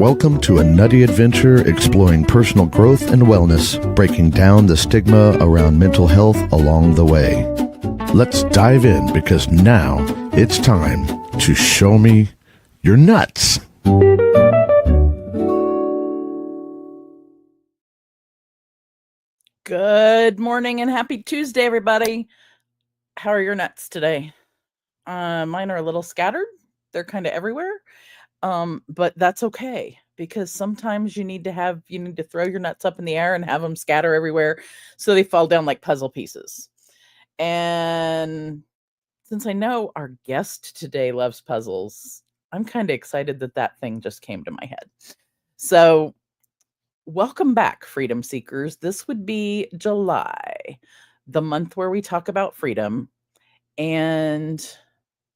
Welcome to a nutty adventure exploring personal growth and wellness, breaking down the stigma around mental health along the way. Let's dive in because now it's time to show me your nuts. Good morning and happy Tuesday, everybody. How are your nuts today? Mine are a little scattered. They're kind of everywhere. But that's okay because sometimes you need to throw your nuts up in the air and have them scatter everywhere so they fall down like puzzle pieces. And since I know our guest today loves puzzles, I'm kind of excited that thing just came to my head. So welcome back, freedom seekers. This would be July, the month where we talk about freedom. And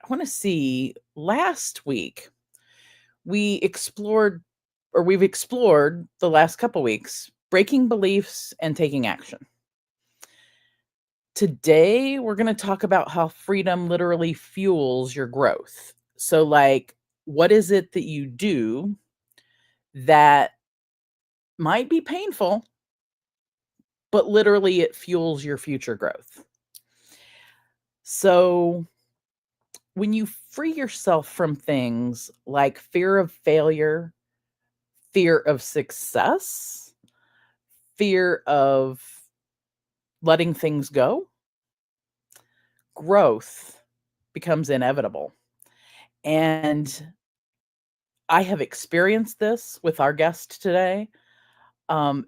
I want to see, last week, we've explored the last couple weeks, breaking beliefs and taking action. Today, we're going to talk about how freedom literally fuels your growth. So, what is it that you do that might be painful, but literally it fuels your future growth? So when you free yourself from things like fear of failure, fear of success, fear of letting things go, growth becomes inevitable. And I have experienced this with our guest today.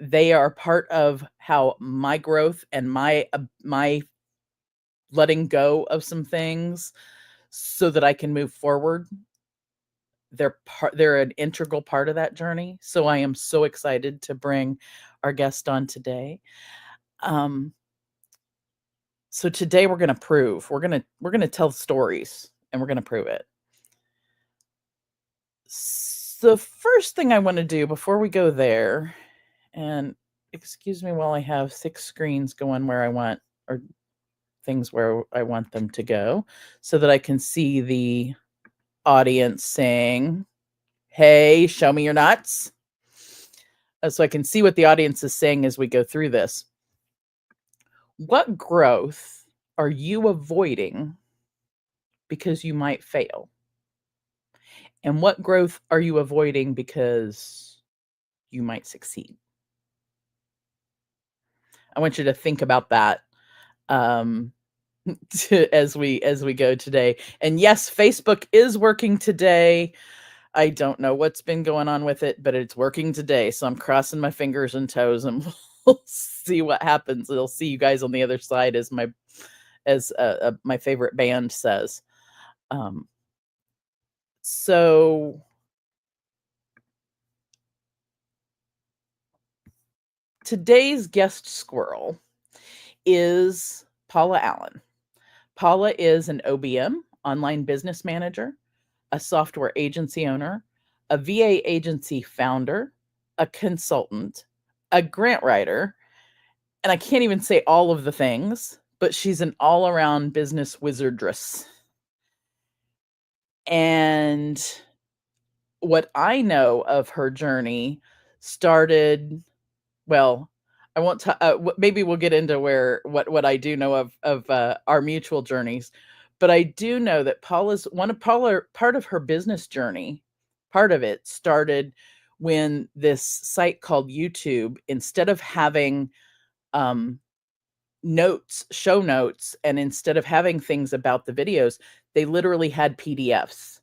They are part of how my growth and my letting go of some things so that I can move forward. They're an integral part of that journey. So I am so excited to bring our guest on today. So today we're going to tell stories and we're going to prove it. So the first thing I want to do before we go there, and excuse me while I have 6 screens going where I want, or things where I want them to go, so that I can see the audience saying, "Hey, show me your nuts." So I can see what the audience is saying as we go through this. What growth are you avoiding because you might fail? And what growth are you avoiding because you might succeed? I want you to think about that as we go today. And yes, Facebook is working today. I don't know what's been going on with it, but it's working today. So I'm crossing my fingers and toes, and we'll see what happens. It'll see you guys on the other side, as my favorite band says. So today's guest squirrel is Paula Allen. Paula is an OBM, online business manager, a software agency owner, a VA agency founder, a consultant, a grant writer, and I can't even say all of the things, but she's an all-around business wizardress. And what I know of her journey started, well, I won't maybe we'll get into what I do know of our mutual journeys, but I do know that part of her business journey, part of it started when this site called YouTube, instead of having show notes, and instead of having things about the videos, they literally had PDFs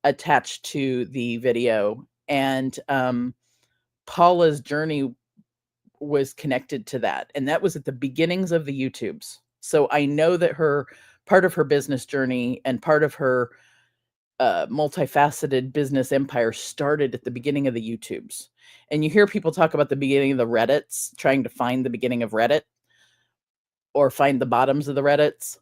attached to the video. And Paula's journey was connected to that. And that was at the beginnings of the YouTubes. So I know that part of her business journey and part of her multifaceted business empire started at the beginning of the YouTubes. And you hear people talk about the beginning of the Reddits, trying to find the beginning of Reddit or find the bottoms of the Reddits.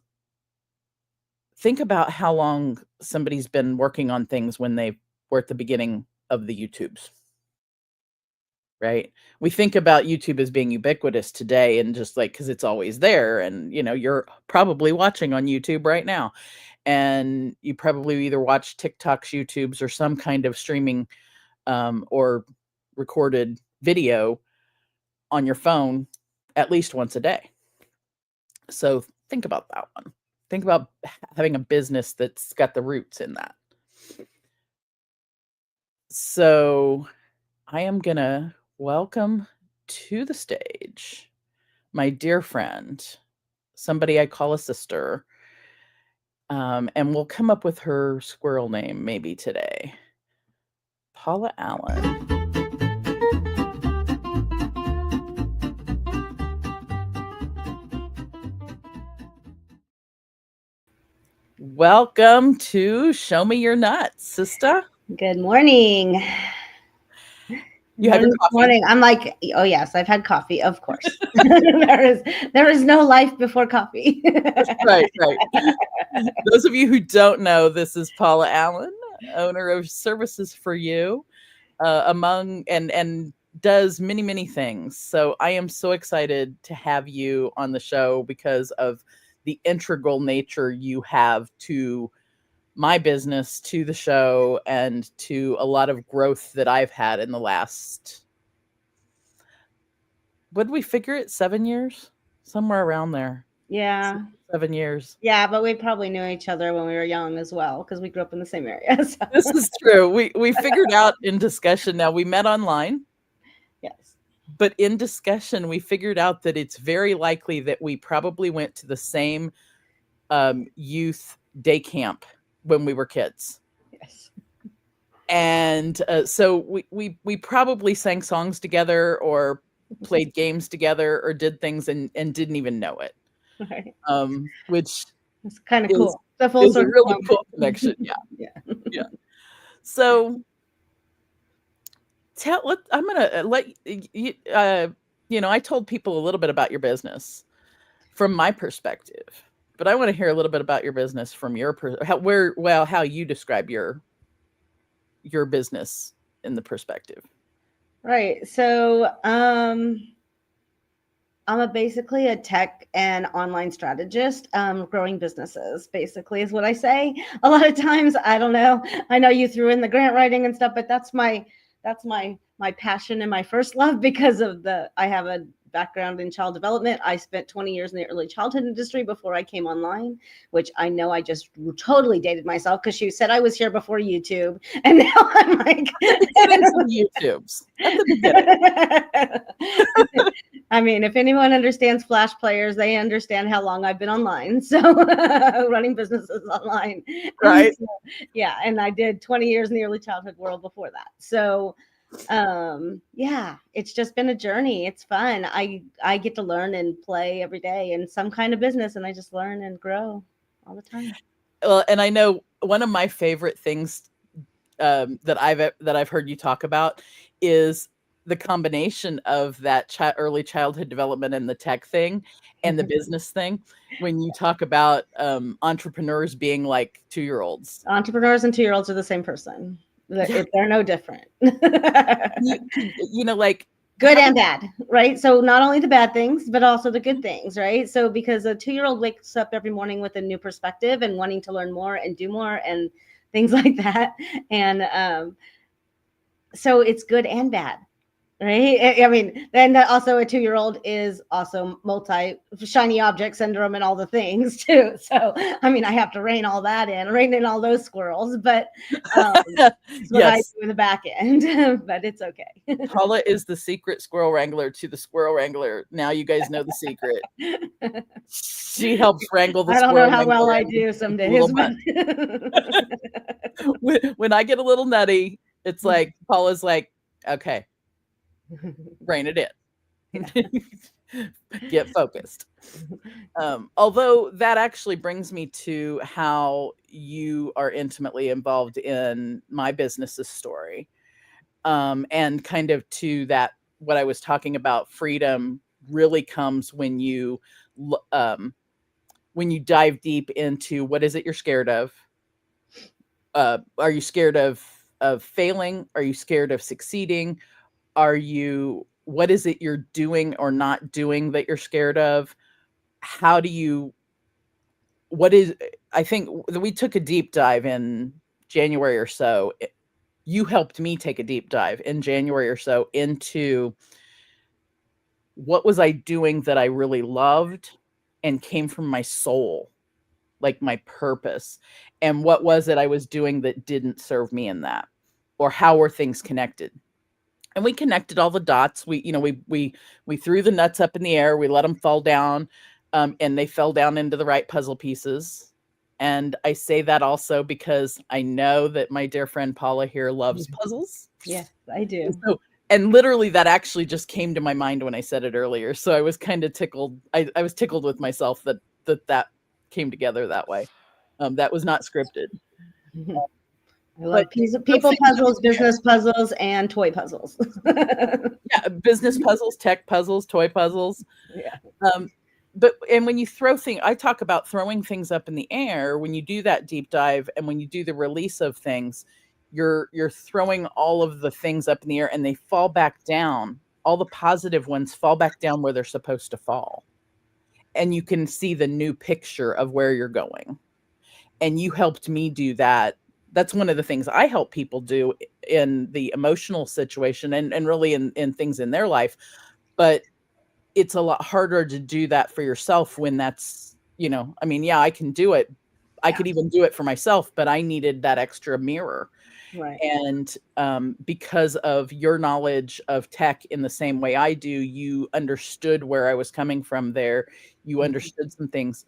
Think about how long somebody's been working on things when they were at the beginning of the YouTubes. Right? We think about YouTube as being ubiquitous today, and just because it's always there, and you're probably watching on YouTube right now, and you probably either watch TikToks, YouTubes, or some kind of streaming or recorded video on your phone at least once a day. So think about that one. Think about having a business that's got the roots in that. So I am going to welcome to the stage my dear friend, somebody I call a sister, and we'll come up with her squirrel name maybe today. Paula Allen. Welcome to Show Me Your Nuts, sister. Good morning. You had your coffee? Morning. I'm like, oh yes, I've had coffee, of course. there is no life before coffee. Right. Those of you who don't know, this is Paula Allen, owner of Services for You, among and does many things. So I am so excited to have you on the show because of the integral nature you have to my business, to the show, and to a lot of growth that I've had in the last, what did we figure it? 7 years? Somewhere around there. Yeah. 7 years. Yeah, but we probably knew each other when we were young as well, because we grew up in the same area. So. This is true. We figured out in discussion. Now, we met online. Yes. But in discussion, we figured out that it's very likely that we probably went to the same youth day camp when we were kids. Yes. And so we probably sang songs together or played games together or did things and didn't even know it. Right. Which it's kind of cool. The full circle. A really cool connection. Yeah. So I'm gonna let you. I told people a little bit about your business from my perspective, but I want to hear a little bit about your business from your how you describe your business in the perspective. Right. So I'm basically a tech and online strategist, growing businesses, basically is what I say. A lot of times, I don't know. I know you threw in the grant writing and stuff, but that's my passion and my first love because of I have a background in child development. I spent 20 years in the early childhood industry before I came online, which I know I just totally dated myself because you said I was here before YouTube. And now I'm like, YouTubes at the beginning. I mean, if anyone understands Flash players, they understand how long I've been online. So running businesses online. Right. So, yeah. And I did 20 years in the early childhood world before that. So yeah, it's just been a journey. It's fun. I get to learn and play every day in some kind of business, and I just learn and grow all the time. Well, and I know one of my favorite things that I've heard you talk about is the combination of that early childhood development and the tech thing and the business thing. When you talk about entrepreneurs being like 2-year-olds. Entrepreneurs and 2-year-olds are the same person. They're no different. Like good and bad, right? So not only the bad things, but also the good things, right? So because a 2-year-old wakes up every morning with a new perspective and wanting to learn more and do more and things like that. And so it's good and bad. Right. I mean, then also a 2-year-old is also shiny object syndrome and all the things too. So, I mean, I have to rein all that in, rein in all those squirrels, but it's what I do in the back end, but it's okay. Paula is the secret Squirrel Wrangler to the Squirrel Wrangler. Now you guys know the secret. She helps wrangle the squirrel. I don't know how well I do some days. When I get a little nutty, it's like Paula's like, okay. Rein it in. Get focused. Although that actually brings me to how you are intimately involved in my business's story, and kind of to that what I was talking about. Freedom really comes when you dive deep into what is it you're scared of. Are you scared of failing? Are you scared of succeeding? What is it you're doing or not doing that you're scared of? I think we took a deep dive in January or so you helped me take a deep dive in January or so into what was I doing that I really loved and came from my soul, like my purpose, and what was it I was doing that didn't serve me in that, or how were things connected? And we connected all the dots. We threw the nuts up in the air. We let them fall down, and they fell down into the right puzzle pieces. And I say that also because I know that my dear friend Paula here loves puzzles. Yes, I do. And literally that actually just came to my mind when I said it earlier. So I was kind of tickled. I was tickled with myself that came together that way. That was not scripted. I love people puzzles, business puzzles, and toy puzzles. Yeah, business puzzles, tech puzzles, toy puzzles. Yeah. And when you throw things, I talk about throwing things up in the air. When you do that deep dive and when you do the release of things, you're throwing all of the things up in the air and they fall back down. All the positive ones fall back down where they're supposed to fall. And you can see the new picture of where you're going. And you helped me do that. That's one of the things I help people do in the emotional situation and really in things in their life. But it's a lot harder to do that for yourself when that's, I mean, yeah, I can do it. I could even do it for myself, but I needed that extra mirror. Right. And because of your knowledge of tech in the same way I do, you understood where I was coming from there. You understood some things.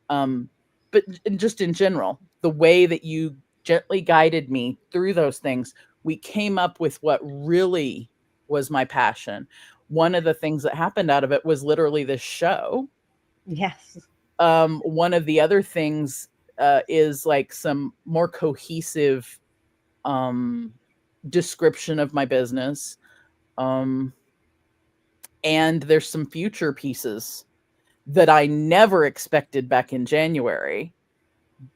But just in general, the way that you gently guided me through those things, we came up with what really was my passion. One of the things that happened out of it was literally this show. Yes. One of the other things is like some more cohesive description of my business. And there's some future pieces that I never expected back in January,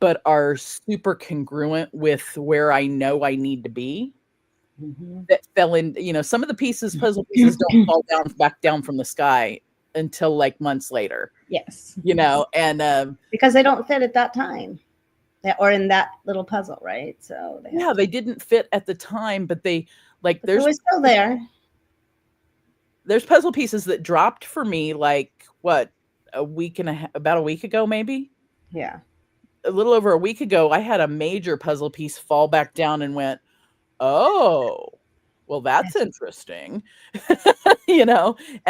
but are super congruent with where I know I need to be. That fell in, some of the puzzle pieces don't fall back down from the sky until like months later. Yes. And because they don't fit at that time. Or in that little puzzle, right? So they didn't fit at the time, but they're still there. There's puzzle pieces that dropped for me like what, about a week ago, maybe. Yeah. A little over a week ago, I had a major puzzle piece fall back down and went, oh, well, that's interesting. And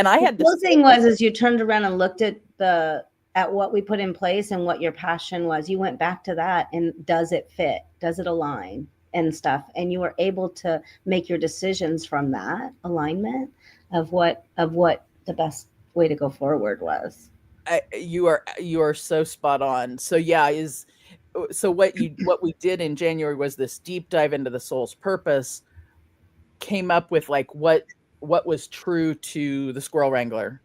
I had the cool thing was you turned around and looked at what we put in place and what your passion was. You went back to that and does it fit? Does it align and stuff? And you were able to make your decisions from that alignment of what the best way to go forward was. You are so spot on. So what we did in January was this deep dive into the soul's purpose, came up with like what was true to the Squirrel Wrangler.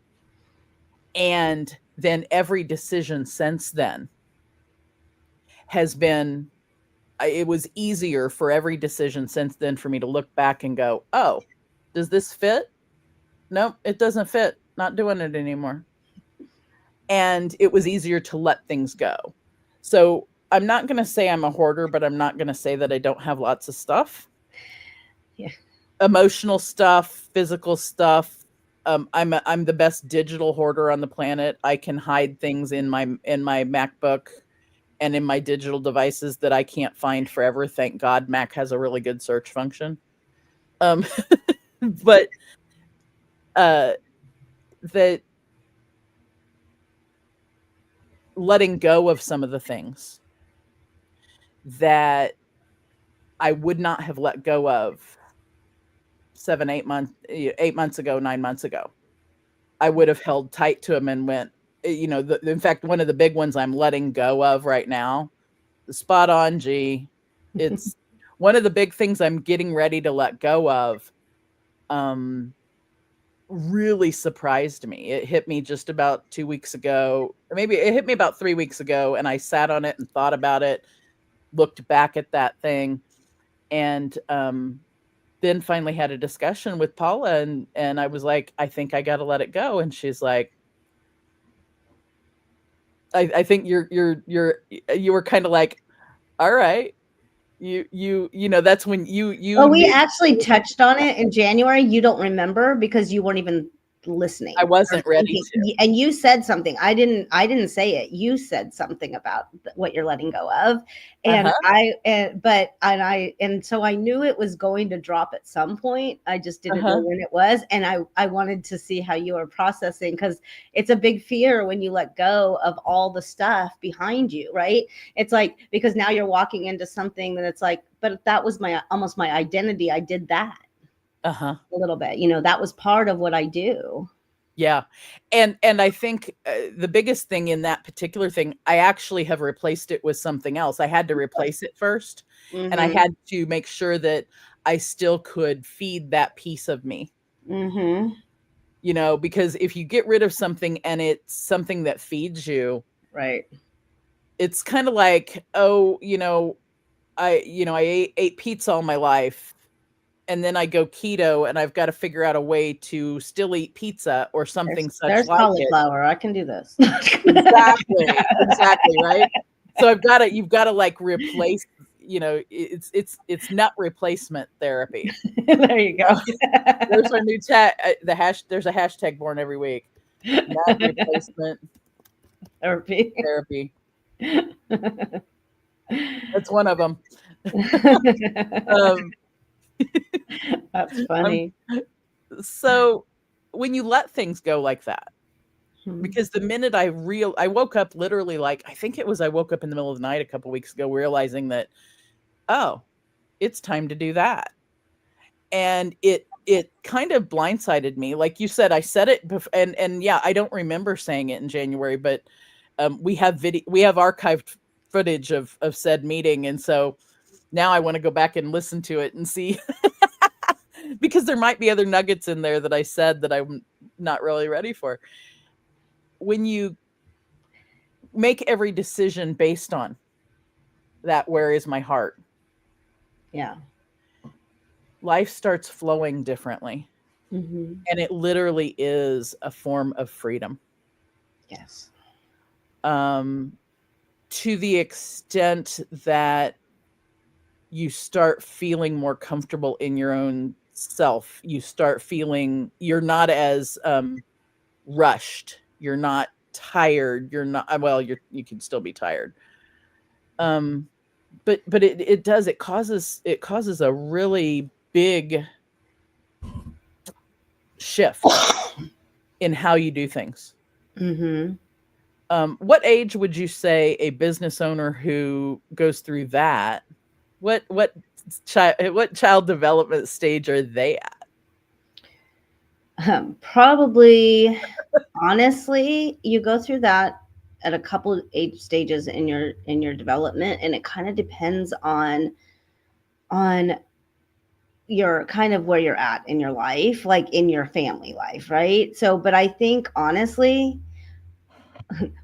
And then every decision since then has been, it was easier for every decision since then for me to look back and go, oh, does this fit? Nope, it doesn't fit. Not doing it anymore. And it was easier to let things go. So I'm not going to say I'm a hoarder, but I'm not going to say that I don't have lots of stuff. Yeah. Emotional stuff, physical stuff. I'm the best digital hoarder on the planet. I can hide things in my MacBook and in my digital devices that I can't find forever. Thank God Mac has a really good search function. But that letting go of some of the things that I would not have let go of 8 months ago, 9 months ago. I would have held tight to them and went, in fact, one of the big ones I'm letting go of right now, spot on, G. It's one of the big things I'm getting ready to let go of. Really surprised me. It hit me just about 2 weeks ago. Maybe it hit me about 3 weeks ago, and I sat on it and thought about it, looked back at that thing, and then finally had a discussion with Paula, and I was like, I think I got to let it go. And she's like, I think you were kind of like, all right, that's when you Well, we knew. actually touched on it in January. You don't remember because you weren't even listening. I wasn't or ready thinking. And you said something. I didn't say it. You said something about what you're letting go of. And so I knew it was going to drop at some point. I just didn't know when it was. And I wanted to see how you were processing, because it's a big fear when you let go of all the stuff behind you, right? It's like, because now you're walking into something that it's like, but that was almost my identity. I did that a little bit, that was part of what I do. Yeah. And I think the biggest thing in that particular thing, I actually have replaced it with something else. I had to replace it first. And I had to make sure that I still could feed that piece of me. Because if you get rid of something and it's something that feeds you, right, it's kind of like, I ate pizza all my life, and then I go keto, and I've got to figure out a way to still eat pizza or something there's like cauliflower. I can do this. Exactly, right? So you've got to like replace, it's nut replacement therapy. There you go. There's our new there's a hashtag born every week. Nut replacement therapy. That's one of them. That's funny. So when you let things go like that, because the minute I woke up literally, like, I think I woke up in the middle of the night a couple weeks ago, realizing that, oh, it's time to do that. And it kind of blindsided me. Like you said, I said it and yeah, I don't remember saying it in January, but we have archived footage of said meeting. And so now I want to go back and listen to it and see, because there might be other nuggets in there that I said that I'm not really ready for. When you make every decision based on that, where is my heart? Yeah. Life starts flowing differently. And it literally is a form of freedom. Yes. To the extent that you start feeling more comfortable in your own self, you start feeling you're not as rushed, you're not tired, you're not, well, you can still be tired. But it causes a really big shift in how you do things. What age would you say a business owner who goes through that, what child development stage are they at? Probably, honestly, you go through that at a couple age stages in your development, and it kind of depends on your kind of where you're at in your life, like in your family life, right? So, but I think honestly,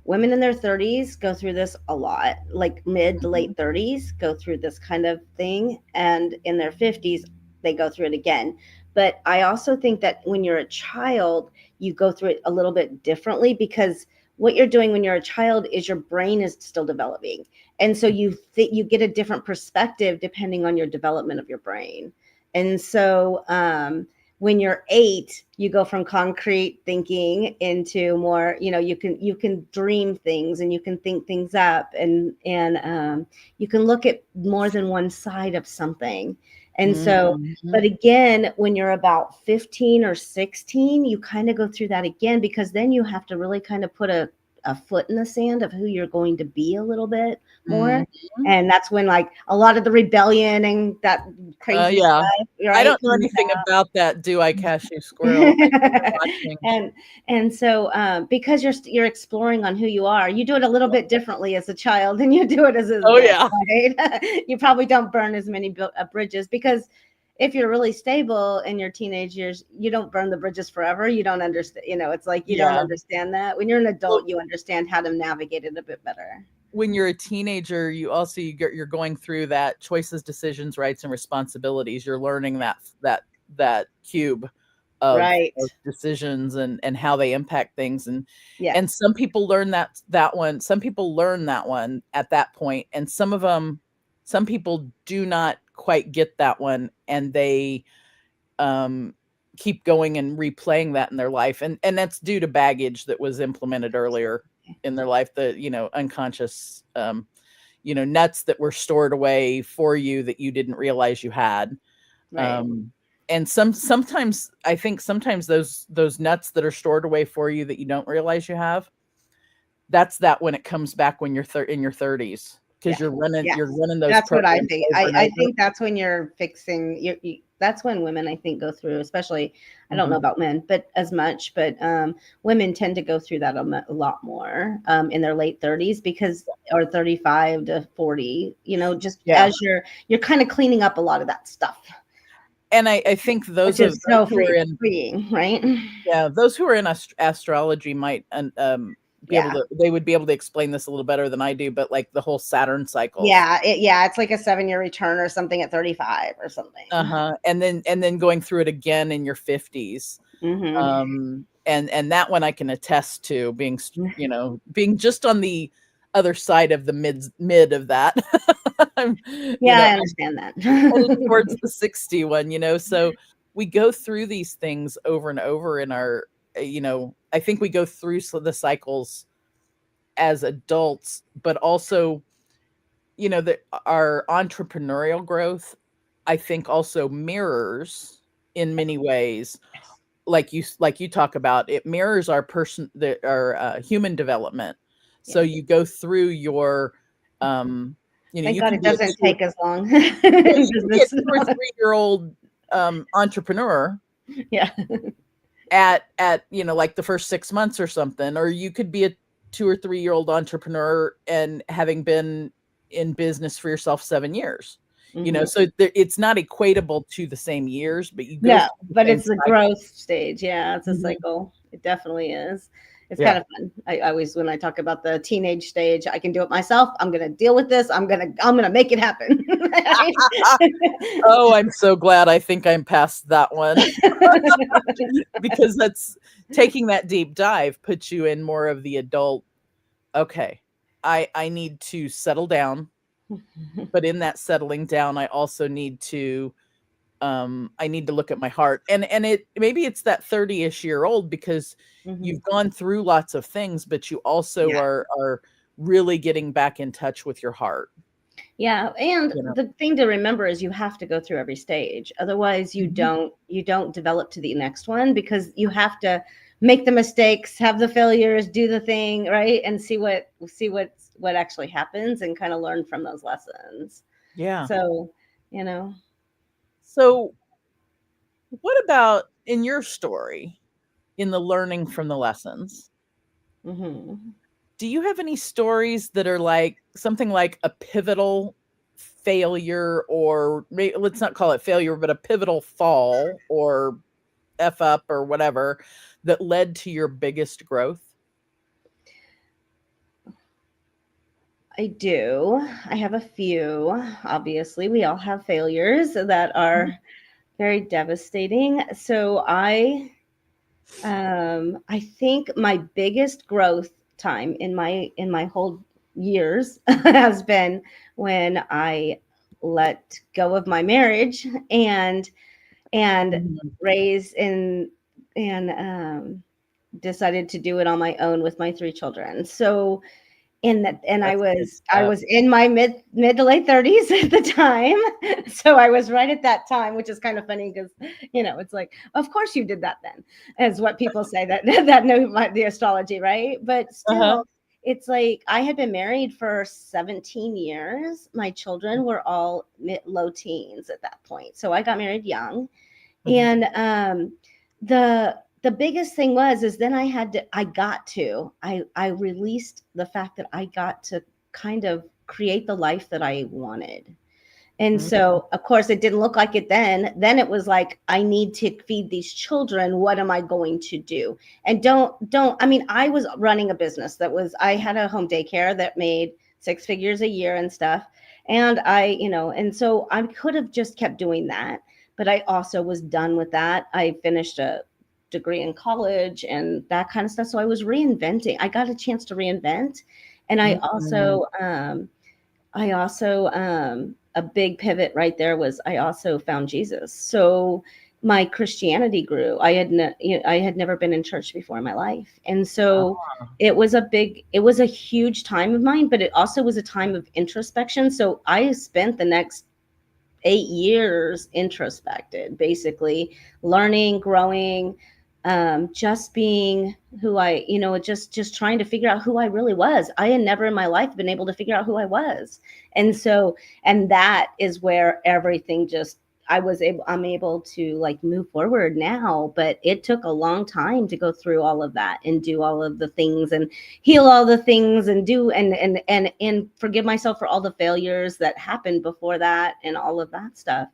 women in their 30s go through this a lot, like mid to late 30s go through this kind of thing, and in their 50s they go through it again. But I also think that when you're a child, you go through it a little bit differently, because what you're doing when you're a child is your brain is still developing, and so you get a different perspective depending on your development of your brain. And so when you're 8, you go from concrete thinking into more, you can dream things, and you can think things up, and you can look at more than one side of something. And so, but again, when you're about 15 or 16, you kind of go through that again, because then you have to really kind of put a foot in the sand of who you're going to be a little bit more. And that's when, like, a lot of the rebellion and that crazy stuff, right? I don't know anything about that, do I, Cashew Squirrel? And so because you're exploring on who you are, you do it a little bit differently as a child than you do it as an adult, right? You probably don't burn as many bridges, because if you're really stable in your teenage years, you don't burn the bridges forever. You don't understand, it's like you don't understand that. When you're an adult, you understand how to navigate it a bit better. When you're a teenager, you're going through that choices, decisions, rights, and responsibilities. You're learning that cube of decisions and how they impact things. And some people learn that one. Some people learn that one at that point, and some of them some people do not quite get that one, and they keep going and replaying that in their life, and that's due to baggage that was implemented earlier in their life, the unconscious nuts that were stored away for you that you didn't realize you had. Right. And sometimes I think sometimes those nuts that are stored away for you that you don't realize you have, that's that when it comes back when you're in your 30s, because Yeah. you're Yes. running those That's what I programs think. over and I over. think that's when you're fixing that's when women, I think, go through, especially, I don't know Mhm. about men, but as much, but women tend to go through that a lot more in their late 30s, because, or 35 to 40, just Yeah. as you're kind of cleaning up a lot of that stuff, And I think which those is so who are in freeing, right? those who are in astrology might be able Yeah. to they would be able to explain this a little better than I do, but like the whole Saturn cycles. Yeah, it's like a 7-year return or something at 35 or something. And then going through it again in your 50s. Mm-hmm. And that one I can attest to being just on the other side of the mid of that. I'm, Yeah, I I'm understand that. headed towards the 60 one. So we go through these things over and over in our, I think we go through the cycles as adults, but also, our entrepreneurial growth, I think, also mirrors in many ways, like you talk about, it mirrors our human development. So Yeah. you go through your, Thank you God can it be a doesn't two, take as long yeah, in you can be a business. 2 or 3 year old entrepreneur Yeah. at like the first 6 months or something, or you could be a 2 or 3 year old entrepreneur and having been in business for yourself 7 years. Mhm. So it's not equatable to the same years, but you go No, through the but same it's the cycle. growth stage. Yeah, it's a Mhm. cycle. It definitely is. It's kind Yeah. of fun. I always, when I talk about the teenage stage, I can do it myself. I'm gonna deal with this. I'm gonna make it happen. Oh, I'm so glad. I think I'm past that one. Because that's taking that deep dive puts you in more of the adult. Okay, I need to settle down, but in that settling down, I also need to I need to look at my heart. And it maybe it's that 30ish year old, because Mhm. you've gone through lots of things, but you also Yeah. are really getting back in touch with your heart. Yeah, and You know. the thing to remember is you have to go through every stage. Otherwise, you Mhm. don't develop to the next one, because you have to make the mistakes, have the failures, do the thing, right? And see what actually happens, and kind of learn from those lessons. Yeah. So, you know, So what about in your story, in the learning from the lessons? mhm. Do you have any stories that are like something like a pivotal failure, or let's not call it failure, but a pivotal fall or F up or whatever, that led to your biggest growth? I do. I have a few. Obviously, we all have failures that Mhm. are very devastating. So I think my biggest growth time in my whole years has been when I let go of my marriage and Mhm. raised and decided to do it on my own with my 3 children. So and I That's a big was I step. was in my mid to late 30s at the time. So I was right at that time, which is kind of funny, because it's like, of course you did that then, is what people say that that know the astrology, right? But Uh-huh. still, it's like I had been married for 17 years. My children were all low teens at that point. So I got married young. Mhm. And the biggest thing is then I released the fact that I got to kind of create the life that I wanted. And Mhm. so, of course, it didn't look like it then. Then it was like, I need to feed these children. What am I going to do? And I mean, I was running a business I had a home daycare that made 6 figures a year and stuff. And and so I could have just kept doing that. But I also was done with that. I finished a degree in college and that kind of stuff. So I was reinventing. I got a chance to reinvent. And I Mhm. also a big pivot right there was I also found Jesus. So my Christianity grew. I had never been in church before in my life. And so it was a huge time of mine, but it also was a time of introspection. So I spent the next 8 years introspected, basically learning, growing, just being who I, just trying to figure out who I really was. I had never in my life been able to figure out who I was. And that is where everything just, I'm able to like move forward now, but it took a long time to go through all of that and do all of the things and heal all the things and do and forgive myself for all the failures that happened before that and all of that stuff.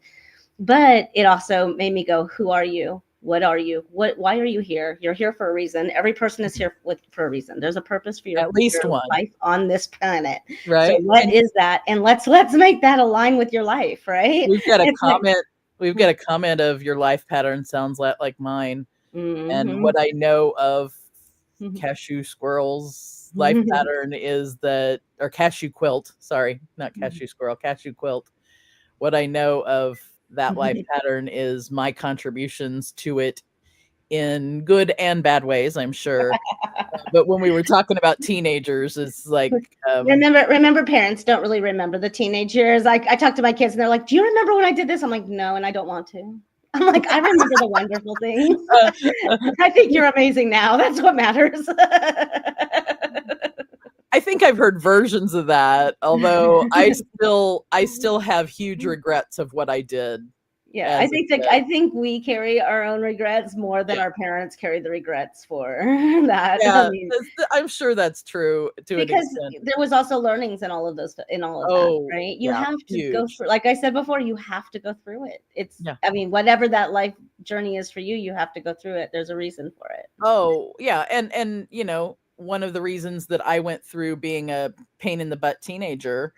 But it also made me go, who are you? What are you? Why are you here? You're here for a reason. Every person is here for a reason. There's a purpose for At least your one life on this planet. right. So what is that? And let's make that align with your life, right? We've got a It's like- comment. We've got a comment of your life pattern sounds like mine. And what I know of cashew squirrel's life pattern is that, or cashew quilt, sorry, not cashew squirrel, cashew quilt. What I know of that life pattern is my contributions to it in good and bad ways, I'm sure. But when we were talking about teenagers, it's like remember parents don't really remember the teenage years. I talk to my kids and they're like, do you remember when I did this? I'm like, no, and I don't want to. I'm like, I remember the wonderful things. I think you're amazing now. That's what matters. I think I've heard versions of that, although I still have huge regrets of what I did. Yeah, I think we carry our own regrets more than our parents carry the regrets for that. Yeah, I mean, I'm sure that's true to an because extent. there was also learnings in all of those, that, right? You have to go through, like I said before, you have to go through it. I mean, whatever that life journey is for you, you have to go through it. There's a reason for it. Oh, yeah. And one of the reasons that I went through being a pain in the butt teenager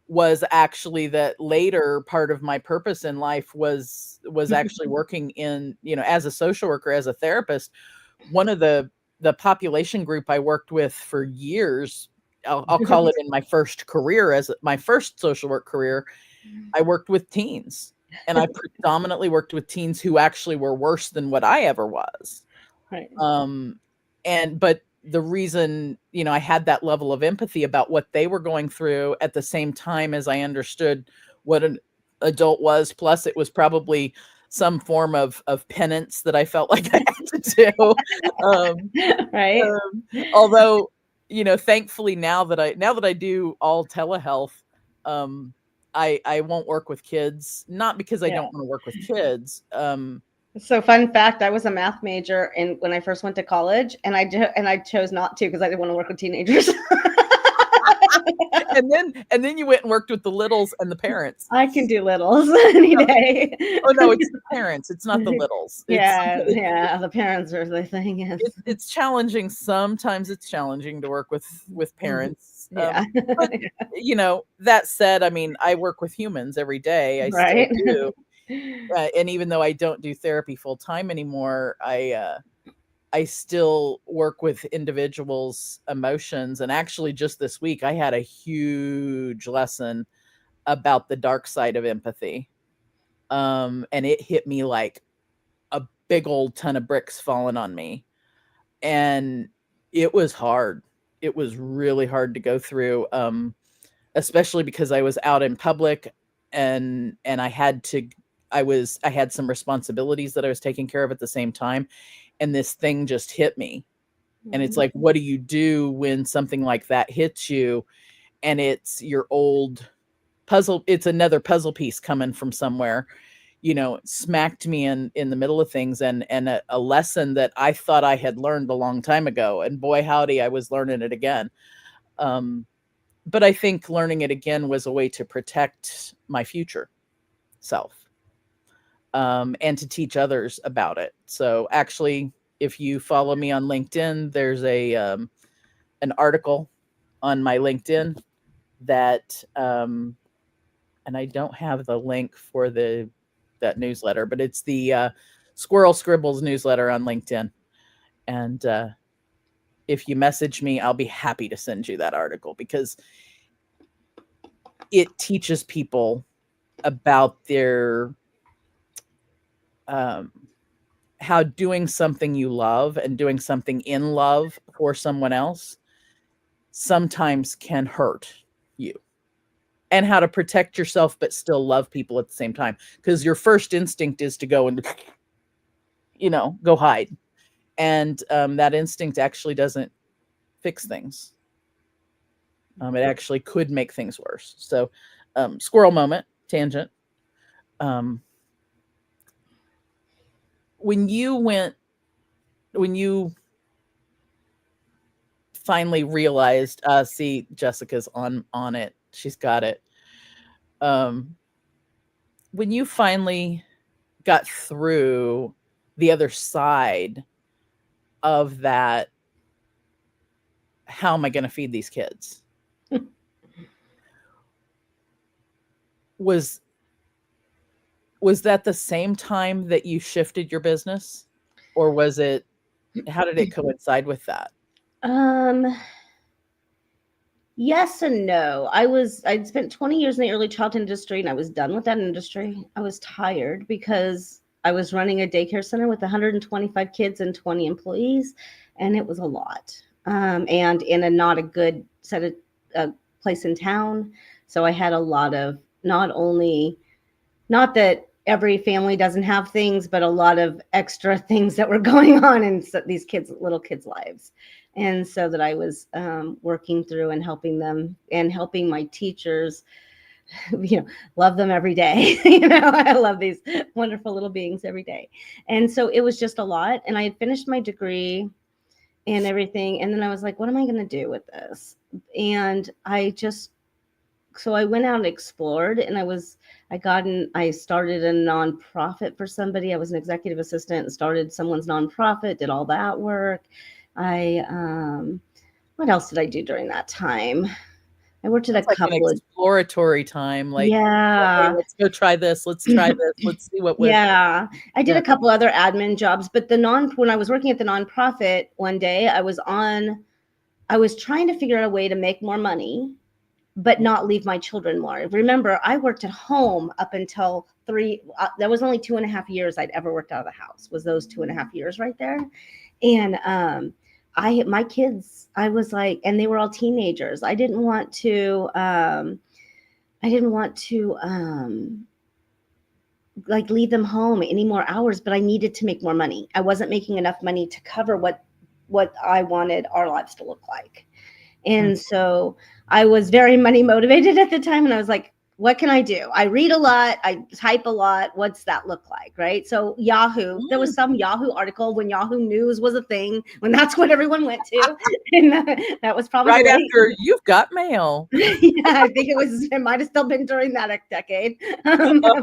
was actually that later part of my purpose in life was actually working in, as a social worker, as a therapist. One of the population group I worked with for years, I'll call it in my first career, as my first social work career, I worked with teens, and I predominantly worked with teens who actually were worse than what I ever was. Right. But the reason, I had that level of empathy about what they were going through at the same time as I understood what an adult was. Plus it was probably some form of penance that I felt like I had to do. Right. Although, thankfully now that I do all telehealth, I won't work with kids, not because I don't want to work with kids. So fun fact, I was a math major when I first went to college, and I chose not to because I didn't want to work with teenagers. and then you went and worked with the littles and the parents. I can do littles any day. Oh no, it's the parents. It's not the littles. Yeah, the parents are the thing. It's challenging. Sometimes it's challenging to work with parents. Yeah. But, that said, I mean, I work with humans every day. I still do. And even though I don't do therapy full time anymore, I still work with individuals' emotions. And actually, just this week, I had a huge lesson about the dark side of empathy. And it hit me like a big old ton of bricks falling on me. And it was hard. It was really hard to go through, especially because I was out in public and I had some responsibilities that I was taking care of at the same time. And this thing just hit me. And it's like, what do you do when something like that hits you? And it's your old puzzle. It's another puzzle piece coming from somewhere, smacked me in the middle of things, and a lesson that I thought I had learned a long time ago. And boy, howdy, I was learning it again. But I think learning it again was a way to protect my future self. And to teach others about it. So actually, if you follow me on LinkedIn, there's an article on my LinkedIn that, and I don't have the link for that newsletter, but it's the Squirrel Scribbles newsletter on LinkedIn. And if you message me, I'll be happy to send you that article, because it teaches people about their how doing something you love and doing something in love for someone else sometimes can hurt you, and how to protect yourself but still love people at the same time, because your first instinct is to go and go hide, and that instinct actually doesn't fix things. It actually could make things worse. So squirrel moment tangent. When you finally realized, see, Jessica's on it, she's got it. When you finally got through the other side of that, how am I going to feed these kids? was that the same time that you shifted your business, or was it, how did it coincide with that? Yes and no. I'd spent 20 years in the early childhood industry, and I was done with that industry. I was tired because I was running a daycare center with 125 kids and 20 employees, and it was a lot. And in a not a good set of place in town. So I had a lot of, not that every family doesn't have things, but a lot of extra things that were going on in these little kids' lives. And so that I was working through and helping them and helping my teachers, love them every day. I love these wonderful little beings every day. And so it was just a lot. And I had finished my degree and everything. And then I was like, what am I going to do with this? And so I went out and explored, and I started a nonprofit for somebody. I was an executive assistant and started someone's nonprofit, did all that work. What else did I do during that time? I worked at a couple of exploratory time. Like, yeah, hey, let's go try this. Let's try this. Let's see what. Yeah, I did a couple other admin jobs, but when I was working at the nonprofit one day, I was trying to figure out a way to make more money, but not leave my children more. Remember, I worked at home up until that was only 2.5 years I'd ever worked out of the house, was those 2.5 years right there. And my kids, I was like, and they were all teenagers. I didn't want to like leave them home any more hours, but I needed to make more money. I wasn't making enough money to cover what I wanted our lives to look like. And so I was very money motivated at the time. And I was like, what can I do? I read a lot. I type a lot. What's that look like? Right. So Yahoo, there was some Yahoo article when Yahoo News was a thing, when that's what everyone went to. And that was probably right after You've Got Mail. Yeah, I think it might have still been during that decade. But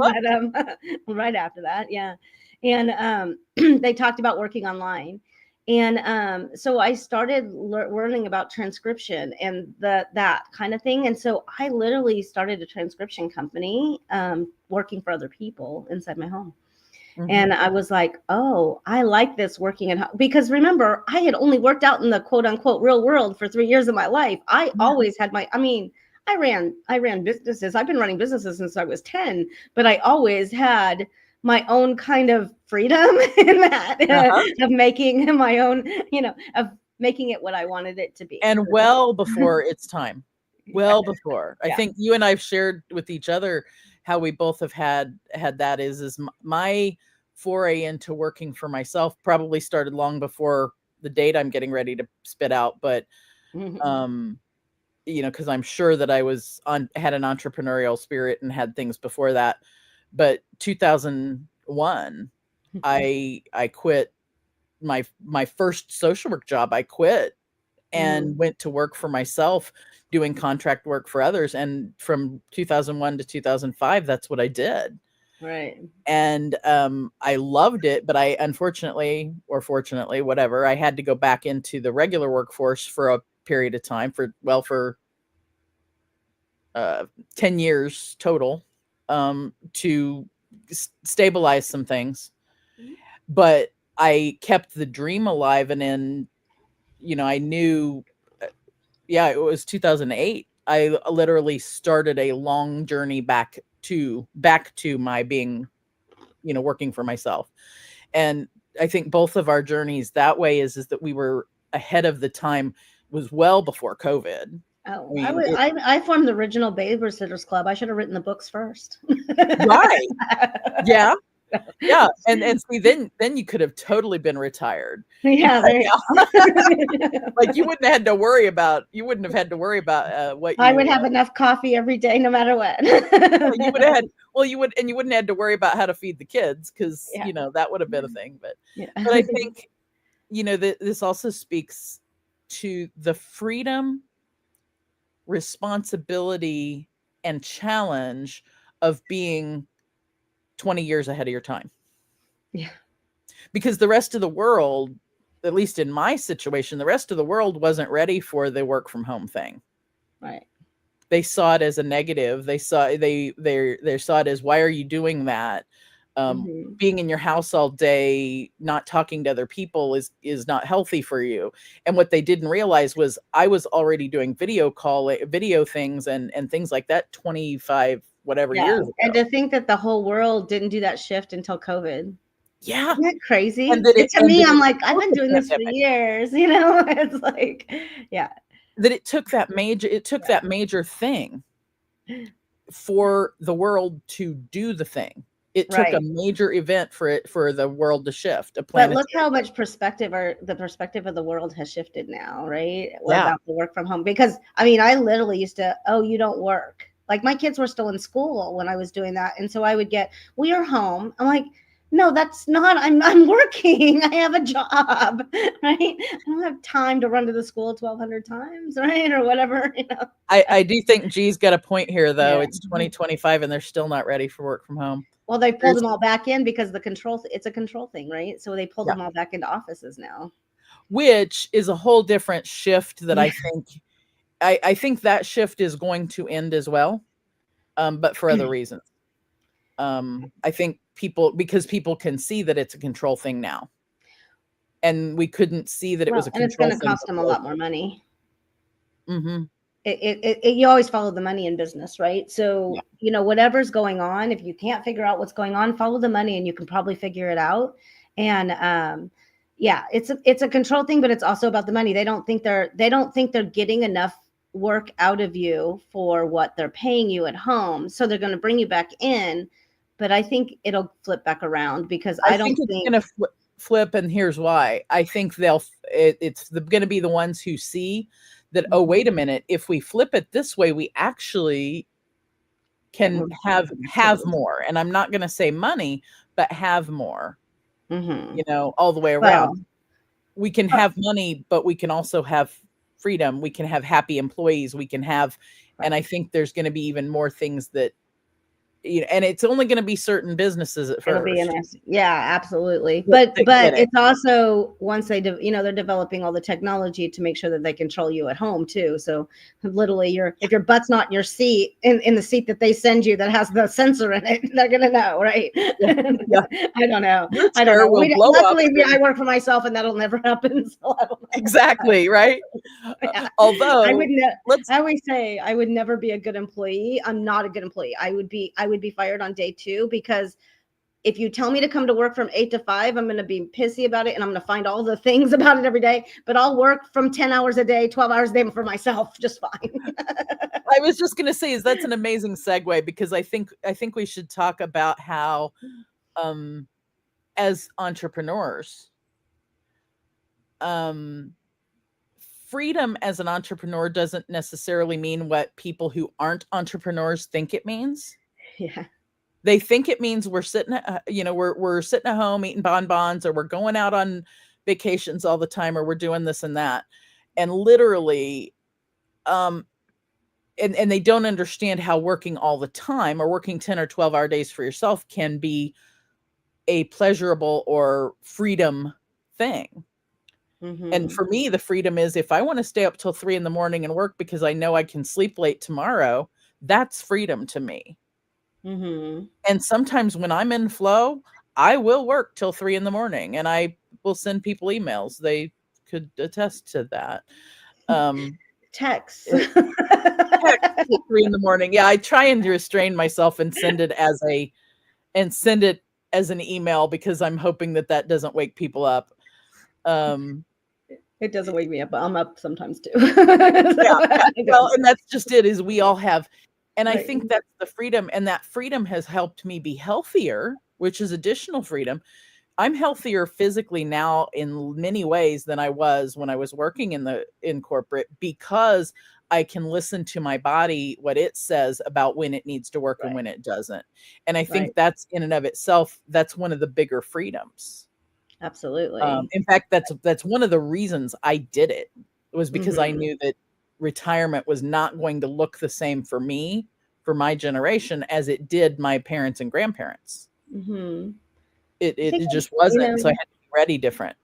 right after that. Yeah. And they talked about working online. And so I started learning about transcription and that kind of thing. And so I literally started a transcription company working for other people inside my home. Mm-hmm. And I was like, oh, I like this working at home. Because remember, I had only worked out in the quote unquote real world for 3 years of my life. I always had I ran businesses. I've been running businesses since I was 10, but I always had my own kind of freedom in that of making my own, of making it what I wanted it to be. And well before its time, before. I think you and I've shared with each other how we both have had that is my foray into working for myself probably started long before the date I'm getting ready to spit out. But, because I'm sure that I had an entrepreneurial spirit and had things before that. But 2001, I quit my first social work job. I quit and went to work for myself, doing contract work for others. And from 2001 to 2005, that's what I did. Right. And I loved it, but I unfortunately, or fortunately, whatever, I had to go back into the regular workforce for a period of time for 10 years total. To stabilize some things, but I kept the dream alive. And then, I knew, it was 2008. I literally started a long journey back back to my being, working for myself. And I think both of our journeys that way is that we were ahead of the time, was well before COVID. Oh, I formed the original Babysitters Club. I should have written the books first. Right. Yeah. Yeah. And see, then you could have totally been retired. Yeah. Like you wouldn't have had to worry about what I would have enough coffee every day, no matter what. you would have had, you wouldn't have to worry about how to feed the kids, because that would have been a thing. But but I think this also speaks to the freedom, responsibility, and challenge of being 20 years ahead of your time. Yeah. Because the rest of the world, at least in my situation, the rest of the world wasn't ready for the work from home thing. Right. They saw it as a negative. They saw it as, why are you doing that? Being in your house all day, not talking to other people is not healthy for you. And what they didn't realize was I was already doing video things and things like that 25 whatever years ago. And to think that the whole world didn't do that shift until COVID. Yeah. Isn't that crazy? To me, I'm like, I've been doing this for years, it's like, yeah. That it took that major thing for the world to do the thing. It took a major event for the world to shift. But look how much the perspective of the world has shifted now, right? About the work from home. Because I literally used to, you don't work. Like my kids were still in school when I was doing that. And so I would get, well, you're home. I'm like, no, that's not, I'm working. I have a job, right? I don't have time to run to the school 1,200 times, right? Or whatever, I do think G's got a point here, though. It's 2025 and they're still not ready for work from home. Well, they pulled them all back in because it's a control thing, right? So they pulled them all back into offices now. Which is a whole different shift that I think that shift is going to end as well, but for other reasons. I think because people can see that it's a control thing now, and we couldn't see that it was a control thing. And it's going to cost them a lot more money. Mm-hmm. You always follow the money in business, right? So, whatever's going on, if you can't figure out what's going on, follow the money and you can probably figure it out. And, it's a control thing, but it's also about the money. They don't think they're getting enough work out of you for what they're paying you at home. So they're going to bring you back in, but I think it'll flip back around because I don't think it's going to flip. And here's why. I think it's going to be the ones who see that, oh, wait a minute, if we flip it this way, we actually can have more. And I'm not going to say money, but have more, all the way around. Well, we can have money, but we can also have freedom. We can have happy employees. We can have, and I think there's going to be even more things that, and it's only going to be certain businesses at first. Yeah, absolutely. But it's also once they're developing all the technology to make sure that they control you at home too. So literally if your butt's not in your seat, in the seat that they send you that has the sensor in it, they're going to know, right? Yeah. I don't know. Luckily, I work for myself and that'll never happen. So I don't know. Exactly. Right. Although I always say I would never be a good employee. I'm not a good employee. I would be fired on day 2 because if you tell me to come to work from 8 to 5, I'm going to be pissy about it and I'm going to find all the things about it every day, but I'll work from 10 hours a day, 12 hours a day for myself just fine. I was just going to say, that's an amazing segue because I think we should talk about how as entrepreneurs, freedom as an entrepreneur doesn't necessarily mean what people who aren't entrepreneurs think it means. Yeah. They think it means we're sitting, we're sitting at home eating bonbons, or we're going out on vacations all the time, or we're doing this and that. And literally, and they don't understand how working all the time or working 10 or 12-hour days for yourself can be a pleasurable or freedom thing. Mm-hmm. And for me, the freedom is if I want to stay up till 3 a.m. and work because I know I can sleep late tomorrow, that's freedom to me. Mm-hmm. And sometimes when I'm in flow, I will work till 3 a.m. and I will send people emails. They could attest to that. Text. Text at 3 in the morning. Yeah, I try and restrain myself and send it as an email because I'm hoping that doesn't wake people up. It doesn't wake me up, but I'm up sometimes too. Yeah. Well, and that's just it, is we all have, and I Right. think that's the freedom, and that freedom has helped me be healthier, which is additional freedom. I'm healthier physically now in many ways than I was when I was working in corporate, because I can listen to my body, what it says about when it needs to work and when it doesn't. And I think Right. that's in and of itself, that's one of the bigger freedoms. Absolutely. In fact, that's one of the reasons I did it, was because I Mhm. knew that retirement was not going to look the same for me, for my generation, as it did my parents and grandparents. Mhm. It I think, it just you wasn't. So I know, had to be ready different.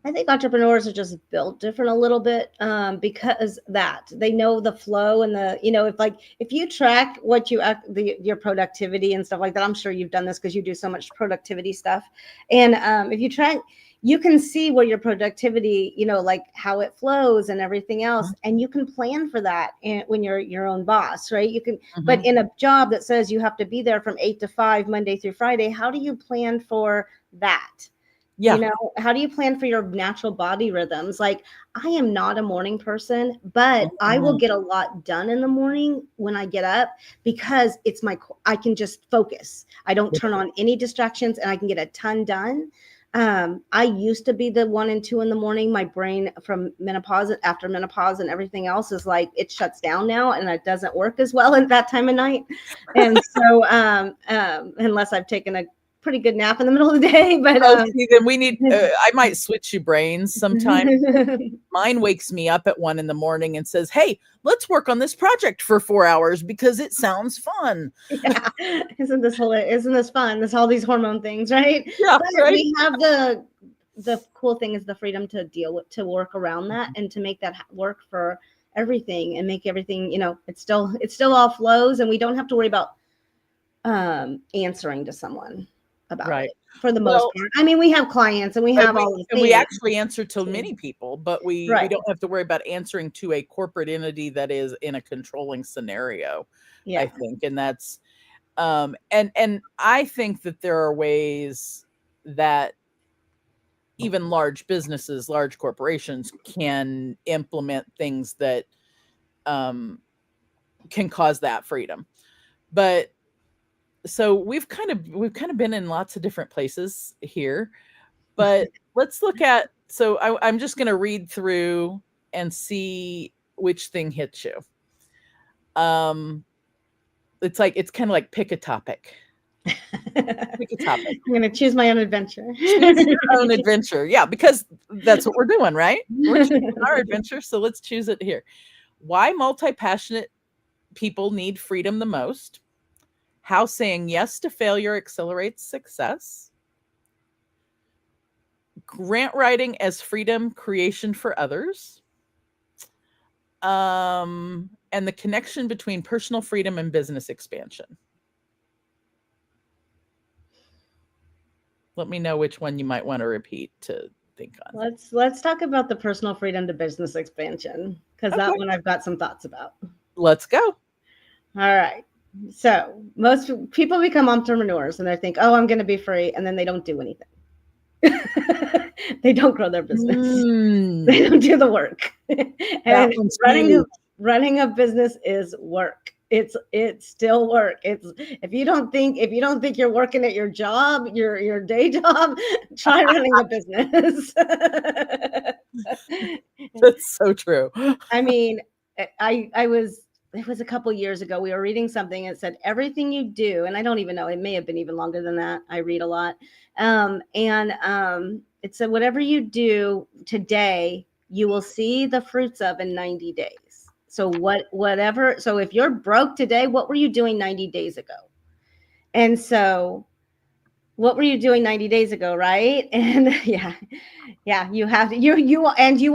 I think entrepreneurs are just built different a little bit, because that they know the flow and if you track what your productivity and stuff like that. I'm sure you've done this because you do so much productivity stuff. And if you track, you can see where your productivity, like how it flows and everything else. And you can plan for that when you're your own boss, right? You can, but in a job that says you have to be there from 8 to 5, Monday through Friday, how do you plan for that? Yeah. How do you plan for your natural body rhythms? Like, I am not a morning person, but I will get a lot done in the morning when I get up, because I can just focus. I don't turn on any distractions and I can get a ton done. I used to be the 1 and 2 in the morning. My brain from after menopause and everything else is like, it shuts down now and it doesn't work as well at that time of night. And so, unless I've taken a pretty good nap in the middle of the day, but See, then we need, I might switch you brains sometime. Mine wakes me up at 1 in the morning and says, hey, let's work on this project for 4 hours because it sounds fun. Yeah. Isn't this fun? There's all these hormone things, right? Yeah, But right. we have the cool thing is the freedom to work around that and to make that work for everything and make everything, it's still all flows, and we don't have to worry about answering to someone about it for the most part. I mean, we have clients and we have all the things. And we actually answer to many people, but we Right. don't have to worry about answering to a corporate entity that is in a controlling scenario, Yeah. I think. And that's, and I think that there are ways that even large businesses, large corporations can implement things that can cause that freedom. But so we've kind of been in lots of different places here, but let's look at, so I'm just going to read through and see which thing hits you. It's kind of like pick a topic. Pick a topic. I'm going to choose my own adventure. Choose your own adventure. Yeah, because that's what we're doing, right? We're choosing our adventure. So let's choose it here. Why multi-passionate people need freedom the most. How saying yes to failure accelerates success. Grant writing as freedom creation for others. And the connection between personal freedom and business expansion. Let me know which one you might want to repeat to think on. Let's talk about the personal freedom to business expansion, because that one I've got some thoughts about. Let's go. All right. So most people become entrepreneurs and they think, oh, I'm going to be free. And then they don't do anything. They don't grow their business. They don't do the work. And running a business is work. It's still work. If you don't think you're working at your job, your day job, try running a business. That's so true. I mean, it was a couple years ago. We were reading something. It said everything you do, and I don't even know. It may have been even longer than that. I read a lot, it said whatever you do today, you will see the fruits of in 90 days. So whatever. So if you're broke today, what were you doing 90 days ago? And so, what were you doing 90 days ago, right? And yeah, you have to. You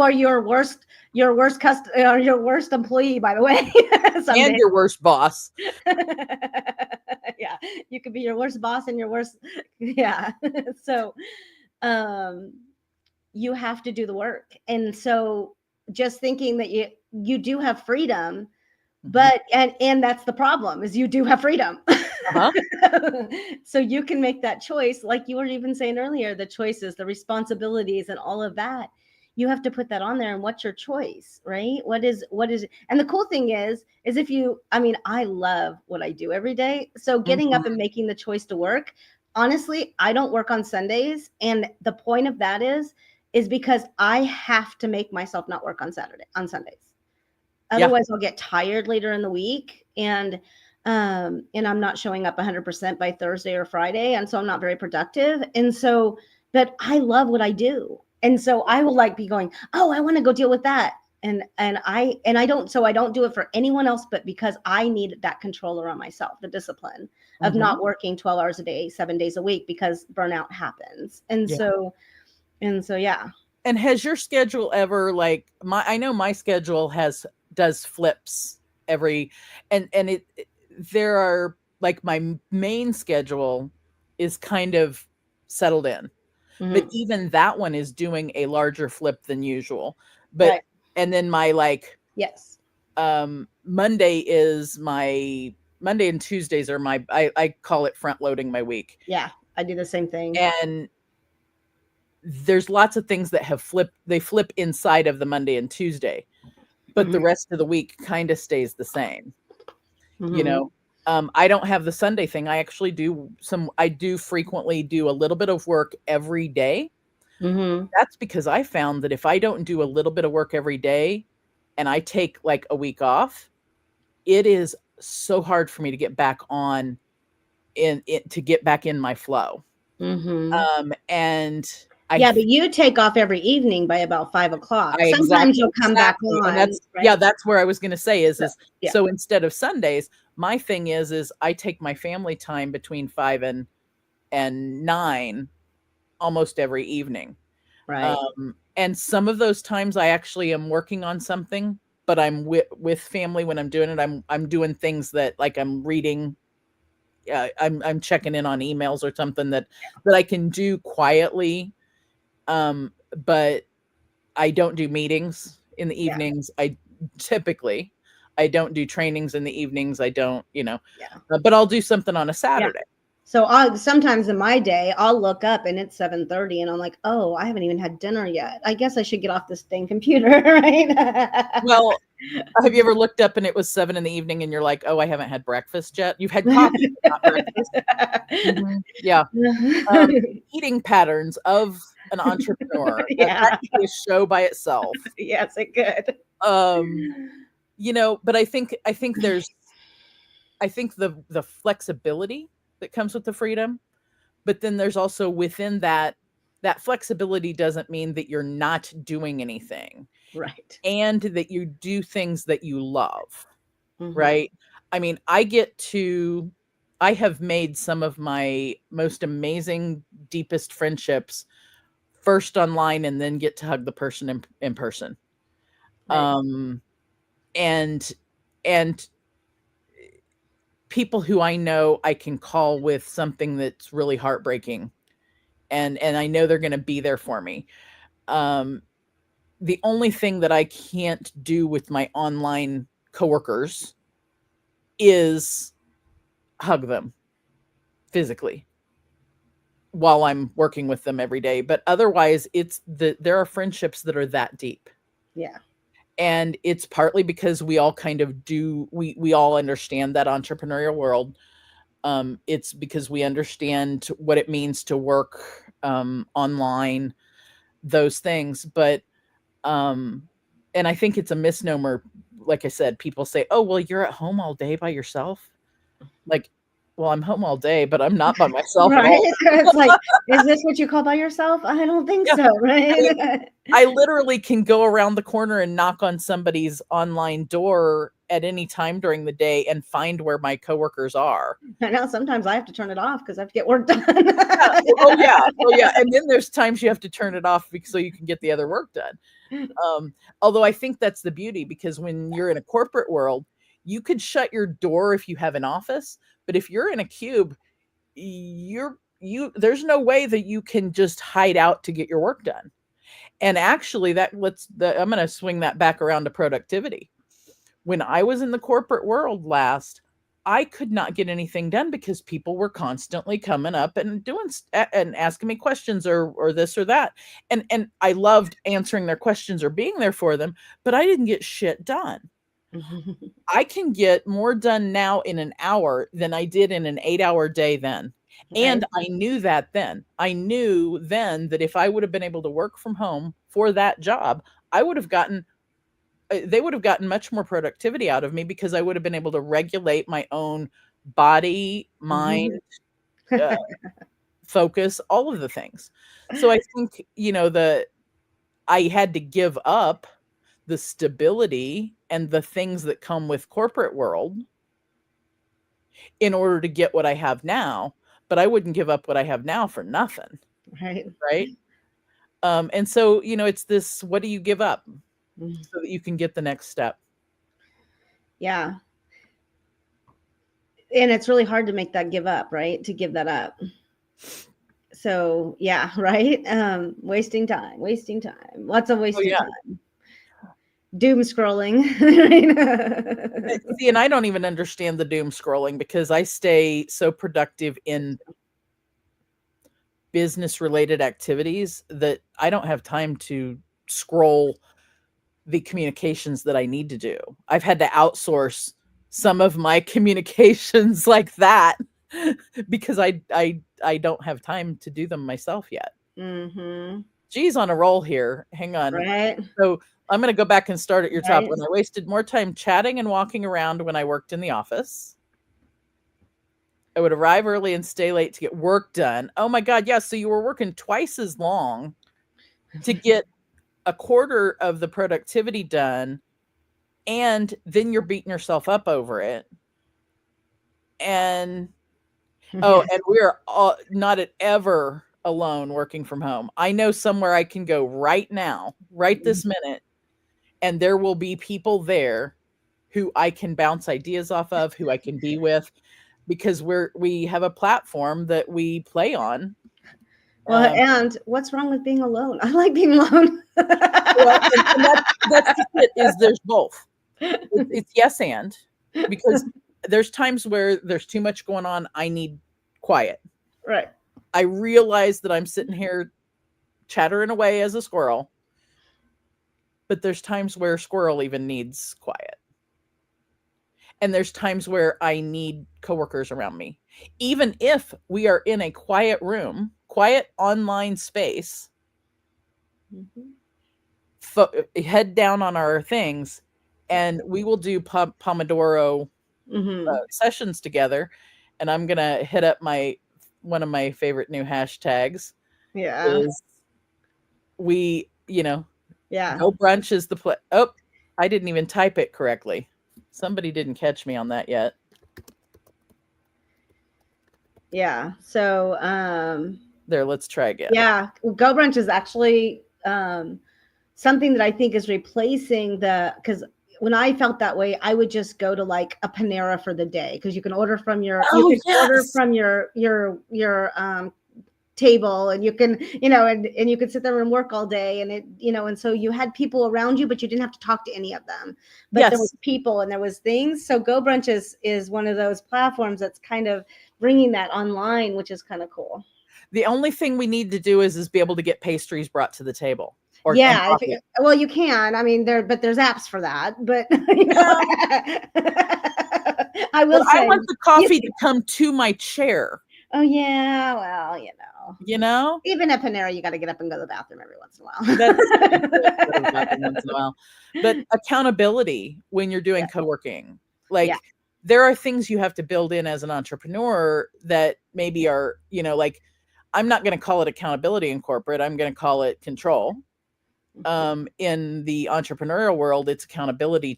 are your worst your worst employee, by the way. And your worst boss. Yeah, you could be your worst boss and your worst. Yeah. So, you have to do the work, and so just thinking that you do have freedom, Mhm. but and that's the problem, is you do have freedom. Uh-huh. So you can make that choice, like you were even saying earlier, the choices, the responsibilities, and all of that. You have to put that on there. And what's your choice, right? What is and the cool thing is if you, I mean, I love what I do every day. So getting up Mhm. and making the choice to work, honestly, I don't work on Sundays. And the point of that is because I have to make myself not work on Sundays. Yeah. Otherwise I'll get tired later in the week, and I'm not showing up 100% by Thursday or Friday, and so I'm not very productive. And so, but I love what I do. And so I will like be going, "Oh, I want to go deal with that." And I don't do it for anyone else, but because I need that control around myself, the discipline of Mhm. not working 12 hours a day, 7 days a week, because burnout happens. And Yeah. so yeah. And has your schedule ever, like, I know my schedule does flips every, and there are, like, my main schedule is kind of settled in, but Mhm. even that one is doing a larger flip than usual. But Right. and then my, like, Yes. Monday and Tuesdays are my, I call it front loading my week. Yeah, I do the same thing. And there's lots of things that they flip inside of the Monday and Tuesday, but the Mhm. rest of the week kind of stays the same. You Mhm. know, I don't have the Sunday thing. I do frequently do a little bit of work every day. Mhm. That's because I found that if I don't do a little bit of work every day and I take like a week off, it is so hard for me to get back on to get back in my flow. Mhm. And I Yeah, but you take off every evening by about 5 o'clock. I Sometimes you'll come back exactly, and on, that's, yeah, right? that's where I was gonna say So, yeah, so instead of Sundays, my thing is I take my family time between 5 and 9 almost every evening. right. And some of those times I actually am working on something, but I'm with family when I'm doing it. I'm doing things that, like, I'm reading, I'm checking in on emails or something that I can do quietly. But I don't do meetings in the Yeah, evenings. Typically, I don't do trainings in the evenings. I don't, yeah, but I'll do something on a yeah. Saturday. So sometimes in my day, I'll look up and it's 7:30, and I'm like, oh, I haven't even had dinner yet. I guess I should get off this dang computer, right? Well, have you ever looked up and it was 7 in the evening and you're like, oh, I haven't had breakfast yet? You've had coffee, but not breakfast. Yeah. Eating patterns of an entrepreneur. That Yeah. could be a show by itself. Yes, it could. Um, but I think the flexibility that comes with the freedom, but then there's also within that flexibility doesn't mean that you're not doing anything, Right. and that you do things that you love, Mhm. right? I mean, I have made some of my most amazing, deepest friendships first online and then get to hug the person in person. Right. Um, and and people who I know I can call with something that's really heartbreaking, and I know they're going to be there for me. Um, the only thing that I can't do with my online coworkers is hug them physically while I'm working with them every day. But otherwise, there are friendships that are that deep. Yeah. And it's partly because we all kind of we all understand that entrepreneurial world. It's because we understand what it means to work online, those things. But and I think it's a misnomer. Like I said, people say, "Oh, well, you're at home all day by yourself." Like, well, I'm home all day, but I'm not by myself at Right. all. It's like, is this what you call by yourself? I don't think Yeah. so, I mean, right? I literally can go around the corner and knock on somebody's online door at any time during the day and find where my coworkers are. I know sometimes I have to turn it off because I have to get work done. Yeah. Oh, yeah. Oh, yeah. And then there's times you have to turn it off so you can get the other work done. Although I think that's the beauty, because when you're in a corporate world, you could shut your door if you have an office, but if you're in a cube, there's no way that you can just hide out to get your work done. And actually I'm going to swing that back around to productivity. When I was in the corporate world last, I could not get anything done because people were constantly coming up and and asking me questions or this or that. And I loved answering their questions or being there for them, but I didn't get shit done. I can get more done now in an hour than I did in an 8-hour day then. And I knew that then. I knew then that if I would have been able to work from home for that job, they would have gotten much more productivity out of me because I would have been able to regulate my own body, mind, focus, all of the things. So I think, I had to give up the stability and the things that come with corporate world in order to get what I have now, but I wouldn't give up what I have now for nothing. Right. And so, it's this, what do you give up so that you can get the next step? Yeah. And it's really hard to make that give up, right? To give that up. So yeah, right. Wasting time. Lots of wasting time. Doom scrolling. See, and I don't even understand the doom scrolling because I stay so productive in business related activities that I don't have time to scroll the communications that I need to do. I've had to outsource some of my communications like that because I don't have time to do them myself yet. Geez, on a roll here. Hang on. Right. So I'm going to go back and start at your top. When I wasted more time chatting and walking around when I worked in the office. I would arrive early and stay late to get work done. Oh my God. Yeah. So you were working twice as long to get a quarter of the productivity done. And then you're beating yourself up over it. And, and we're not ever alone working from home. I know somewhere I can go right now, right this minute, and there will be people there who I can bounce ideas off of, who I can be with, because we have a platform that we play on. Well, and what's wrong with being alone? I like being alone. Well, and that's it, is there's both. It's yes and, because there's times where there's too much going on. I need quiet. Right. I realize that I'm sitting here chattering away as a squirrel, but there's times where squirrel even needs quiet. And there's times where I need coworkers around me. Even if we are in a quiet room, quiet online space, head down on our things, and we will do Pomodoro sessions together. And I'm going to hit up one of my favorite new hashtags. Yeah. Is we, no brunch is the play. Oh, I didn't even type it correctly. Somebody didn't catch me on that yet. Yeah. So, there, let's try again. Yeah. Go brunch is actually, something that I think is replacing because when I felt that way, I would just go to like a Panera for the day, because you can order from your order from your table, and you can and you can sit there and work all day, and it and so you had people around you, but you didn't have to talk to any of them, but there was people and there was things. So Go Brunch is one of those platforms that's kind of bringing that online, which is kind of cool. The only thing we need to do is be able to get pastries brought to the table. Well, you can. I mean, there's apps for that, but I will say, I want the coffee to come to my chair. Oh yeah, well, even at Panera, you got to get up and go to the bathroom every once in a while. But accountability when you're doing co-working, there are things you have to build in as an entrepreneur that maybe are, like, I'm not going to call it accountability in corporate. I'm going to call it control. In the entrepreneurial world, it's accountability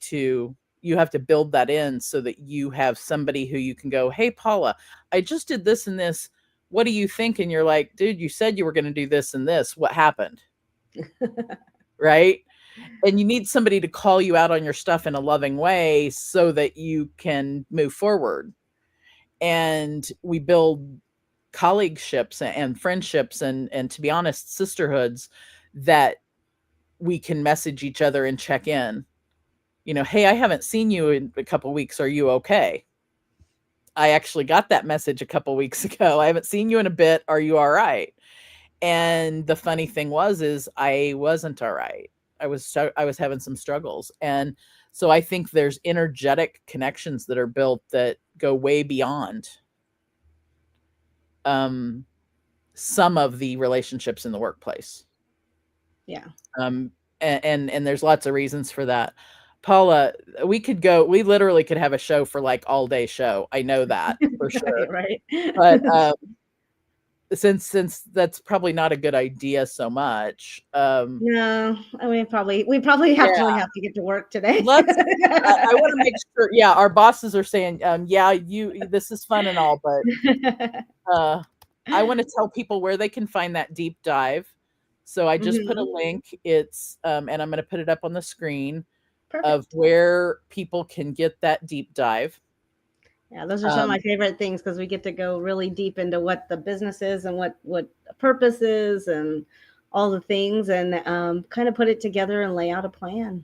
you have to build that in so that you have somebody who you can go, hey, Paula, I just did this and this. What do you think? And you're like, dude, you said you were going to do this and this. What happened? Right. And you need somebody to call you out on your stuff in a loving way so that you can move forward. And we build colleagueships and friendships and to be honest, sisterhoods that we can message each other and check in. Hey, I haven't seen you in a couple weeks. Are you okay? I actually got that message a couple weeks ago. I haven't seen you in a bit. Are you all right? And the funny thing is I wasn't all right. I was having some struggles. And so I think there's energetic connections that are built that go way beyond some of the relationships in the workplace. Yeah. And there's lots of reasons for that. Paula, we literally could have a show for like all day show. I know that for sure. Right. But since that's probably not a good idea so much. No, I mean, we probably actually have to get to work today. I want to make sure. Yeah, our bosses are saying, this is fun and all, but I want to tell people where they can find that deep dive. So I just put a link. It's and I'm going to put it up on the screen. Perfect. Of where people can get that deep dive. Yeah, those are some of my favorite things because we get to go really deep into what the business is and what purpose is and all the things, and kind of put it together and lay out a plan.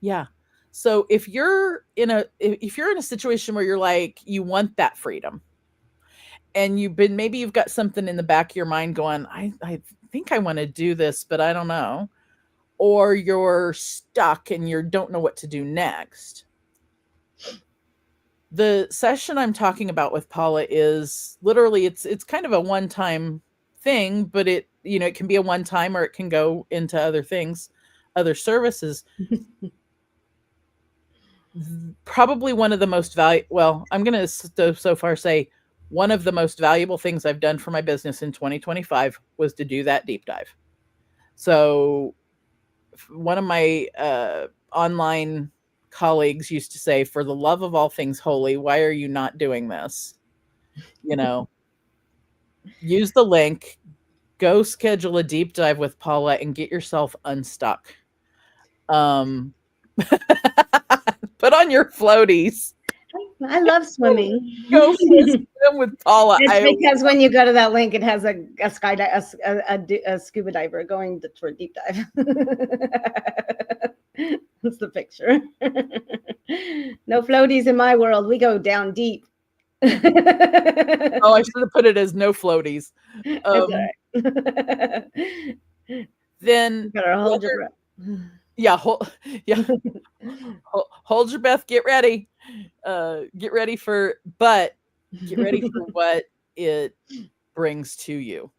Yeah. So if you're in a situation where you're like, you want that freedom, and maybe you've got something in the back of your mind going, I think I want to do this, but I don't know. Or you're stuck and you don't know what to do next. The session I'm talking about with Paula is literally, it's kind of a one-time thing, but it can be a one-time or it can go into other things, other services. Probably one of the most valuable, I'm going to so far say one of the most valuable things I've done for my business in 2025 was to do that deep dive. So one of my online colleagues used to say, for the love of all things holy, why are you not doing this? Use the link, go schedule a deep dive with Paula and get yourself unstuck. Put on your floaties. I love swimming. Go swim with Paula. It's because when you go to that link, it has a scuba diver going for a deep dive. That's the picture. No floaties in my world. We go down deep. I should have put it as no floaties. Then you better hold your breath. Yeah, hold your breath. Get ready. Get ready for what it brings to you.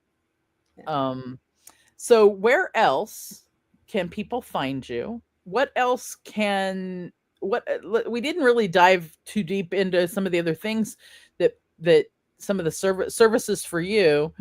So where else can people find you? What else we didn't really dive too deep into some of the other things that some of the services for you,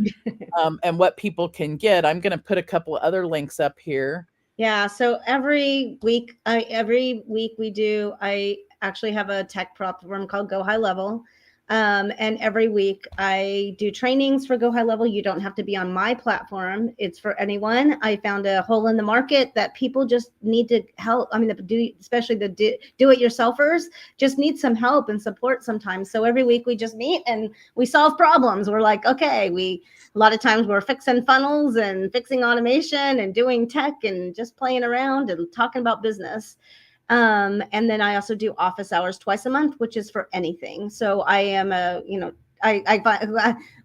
and what people can get. I'm going to put a couple of other links up here. Yeah. So every week we do, I actually have a tech platform called Go High Level. And every week I do trainings for Go High Level. You don't have to be on my platform. It's for anyone. I found a hole in the market that people just need to help. I mean, especially the do-it-yourselfers just need some help and support sometimes. So every week we just meet and we solve problems. We're like, okay, a lot of times we're fixing funnels and fixing automation and doing tech and just playing around and talking about business. And then I also do office hours twice a month, which is for anything. So I am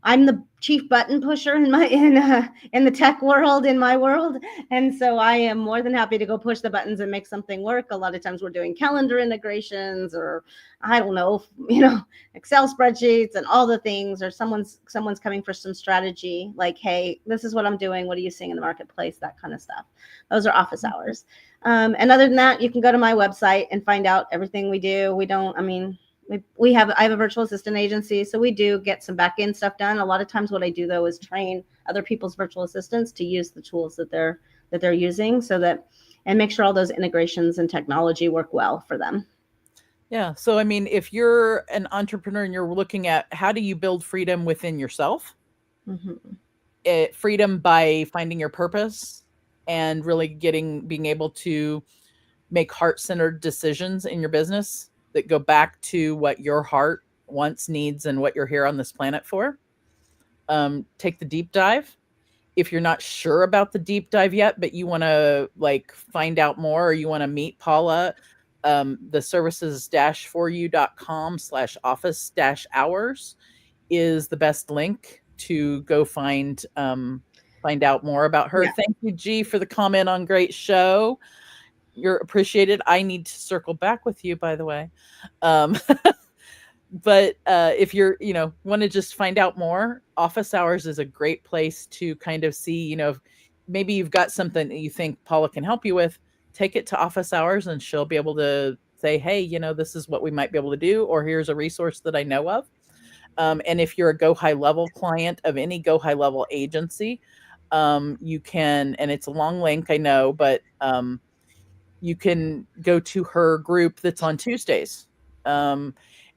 I'm the chief button pusher in the tech world, in my world. And so I am more than happy to go push the buttons and make something work. A lot of times we're doing calendar integrations, or I don't know, Excel spreadsheets and all the things, or someone's coming for some strategy, like, hey, this is what I'm doing. What are you seeing in the marketplace? That kind of stuff. Those are office hours. And other than that, you can go to my website and find out everything we do. I have a virtual assistant agency, so we do get some back end stuff done. A lot of times what I do though is train other people's virtual assistants to use the tools that they're using, and make sure all those integrations and technology work well for them. Yeah. So, I mean, if you're an entrepreneur and you're looking at how do you build freedom within yourself, freedom by finding your purpose and really being able to make heart-centered decisions in your business that go back to what your heart wants, needs, and what you're here on this planet for. Take the deep dive. if you're not sure about the deep dive yet, but you want to like find out more, or you want to meet Paula, the services-4u.com/office-hours is the best link to go find out more about her. Yeah. Thank you, G, for the comment on great show. You're appreciated. I need to circle back with you, by the way. But if you're, want to just find out more, office hours is a great place to kind of see, if maybe you've got something that you think Paula can help you with, take it to office hours and she'll be able to say, hey, this is what we might be able to do, or here's a resource that I know of. And if you're a Go High Level client of any Go High Level agency, you can, and it's a long link, I know, but you can go to her group that's on Tuesdays.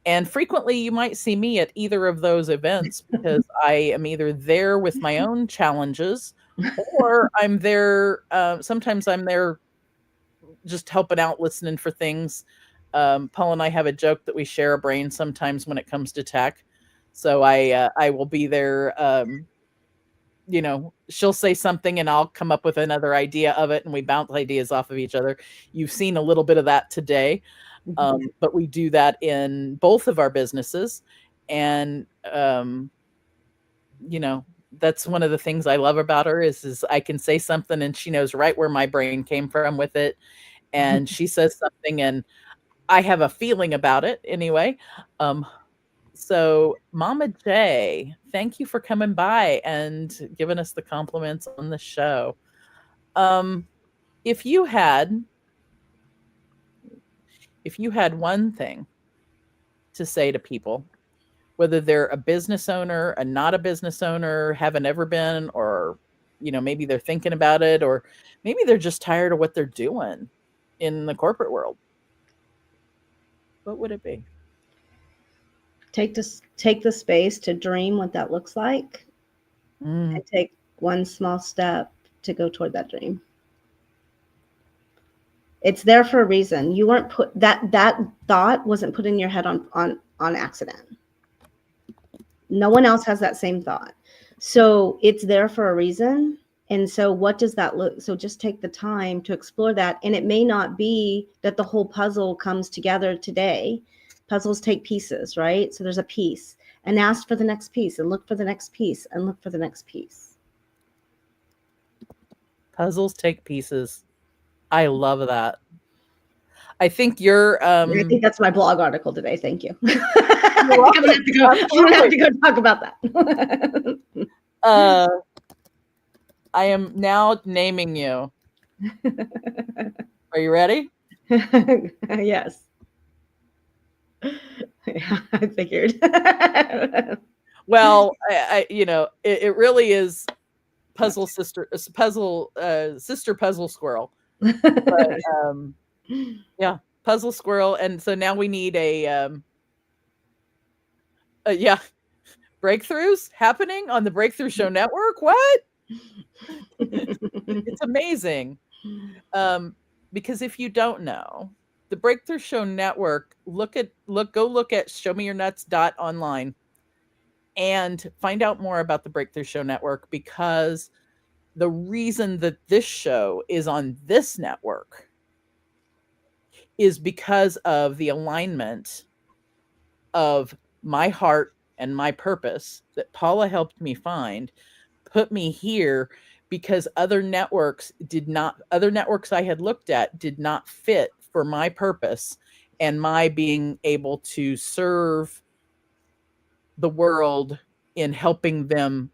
And frequently you might see me at either of those events because I am either there with my own challenges, or I'm there. Sometimes I'm there just helping out, listening for things. Paul and I have a joke that we share a brain sometimes when it comes to tech. So I will be there. She'll say something and I'll come up with another idea of it, and we bounce ideas off of each other. You've seen a little bit of that today. But we do that in both of our businesses. And, that's one of the things I love about her is I can say something and she knows right where my brain came from with it. And she says something and I have a feeling about it anyway. So Mama J, thank you for coming by and giving us the compliments on the show. If you had one thing to say to people, whether they're a business owner, a not a business owner, haven't ever been, or, maybe they're thinking about it, or maybe they're just tired of what they're doing in the corporate world, what would it be? Take the space to dream what that looks like, and take one small step to go toward that dream. It's there for a reason. You weren't put that thought wasn't put in your head on accident. No one else has that same thought. So it's there for a reason. And so what does that look? So just take the time to explore that. And it may not be that the whole puzzle comes together today. Puzzles take pieces, right? So there's a piece, and ask for the next piece, and look for the next piece, and look for the next piece. Puzzles take pieces. I love that. I think you're. I think that's my blog article today. Thank you. I'm gonna have to go talk about that. I am now naming you. Are you ready? Yes. Yeah, I figured. Well, it really is sister puzzle squirrel. But, yeah, puzzle squirrel. And so now we need breakthroughs happening on the Breakthrough Show Network. What? It's amazing. Because if you don't know, the Breakthrough Show Network, go look at showmeyournuts.online and find out more about the Breakthrough Show Network, because the reason that this show is on this network is because of the alignment of my heart and my purpose that Paula helped me find, put me here, because other networks I had looked at did not fit for my purpose and my being able to serve the world in helping them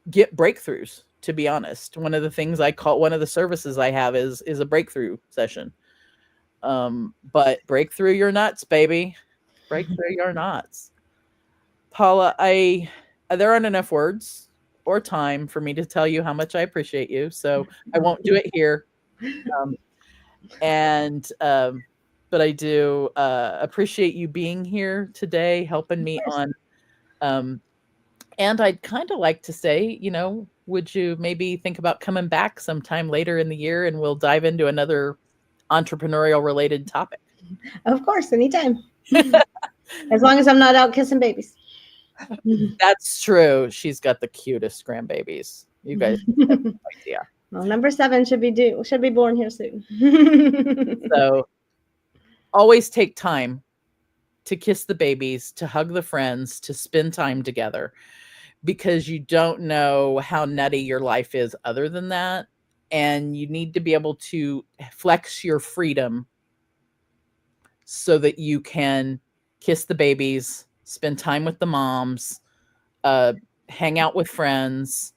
get breakthroughs. To be honest, one of the things one of the services I have is a breakthrough session. But break through your nuts, baby. Break through your nuts. Paula, there aren't enough words or time for me to tell you how much I appreciate you, so I won't do it here. But I do appreciate you being here today, helping me on. And I'd kind of like to say, would you maybe think about coming back sometime later in the year, and we'll dive into another entrepreneurial related topic? Of course, anytime. As long as I'm not out kissing babies. That's true. She's got the cutest grandbabies. You guys have no idea. Well, number 7 should be born here soon. So always take time to kiss the babies, to hug the friends, to spend time together, because you don't know how nutty your life is other than that. And you need to be able to flex your freedom so that you can kiss the babies, spend time with the moms, hang out with friends,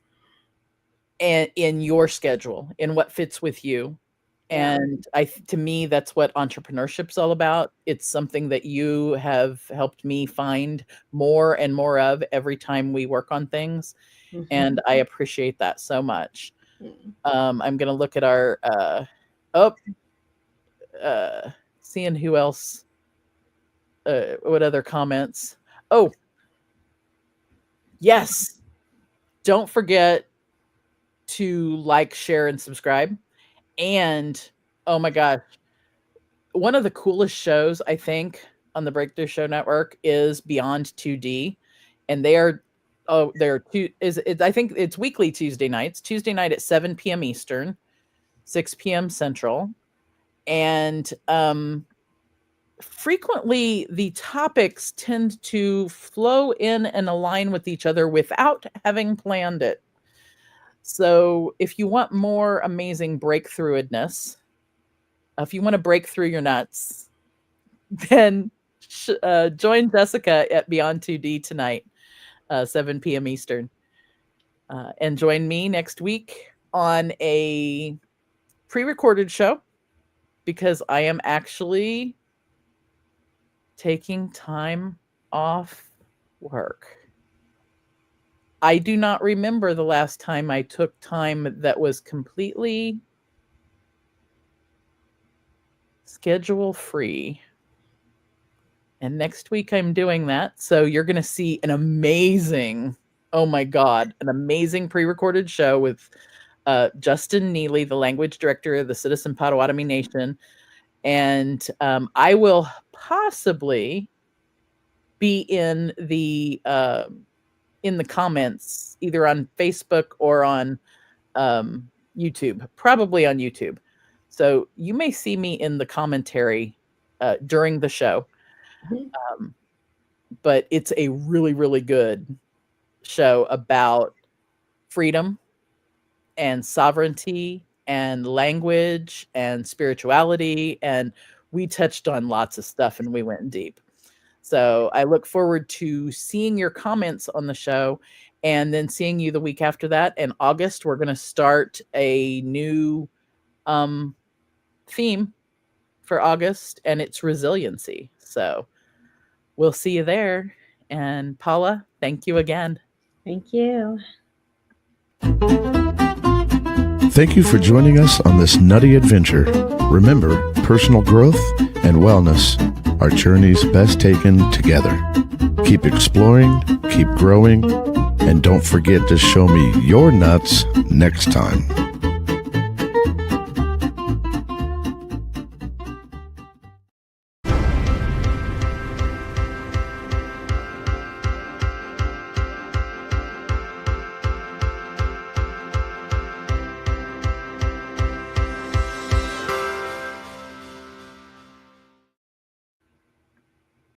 and in your schedule, in what fits with you. And to me, that's what entrepreneurship's all about. It's something that you have helped me find more and more of every time we work on things. And I appreciate that so much. I'm going to look at our, seeing who else, what other comments. Oh, yes. Don't forget to like, share, and subscribe. And oh my gosh, one of the coolest shows I think on the Breakthrough Show Network is Beyond 2D, and I think it's weekly Tuesday nights. Tuesday night at 7 p.m. Eastern, 6 p.m. Central, and frequently the topics tend to flow in and align with each other without having planned it. So if you want more amazing breakthroughedness, if you want to break through your nuts, then join Jessica at Beyond 2D tonight, 7 p.m. Eastern. And join me next week on a pre-recorded show, because I am actually taking time off work. I do not remember the last time I took time that was completely schedule free. And next week I'm doing that. So you're going to see an amazing, oh my God, an amazing pre-recorded show with Justin Neely, the language director of the Citizen Potawatomi Nation. And I will possibly be in the comments, either on Facebook or on YouTube, probably on YouTube. So you may see me in the commentary during the show. But it's a really, really good show about freedom and sovereignty and language and spirituality. And we touched on lots of stuff and we went deep. So I look forward to seeing your comments on the show and then seeing you the week after that. In August, we're going to start a new theme for August, and it's resiliency. So we'll see you there. And Paula, thank you again. Thank you. Thank you for joining us on this nutty adventure. Remember, personal growth and wellness are journeys best taken together. Keep exploring, keep growing, and don't forget to show me your nuts next time.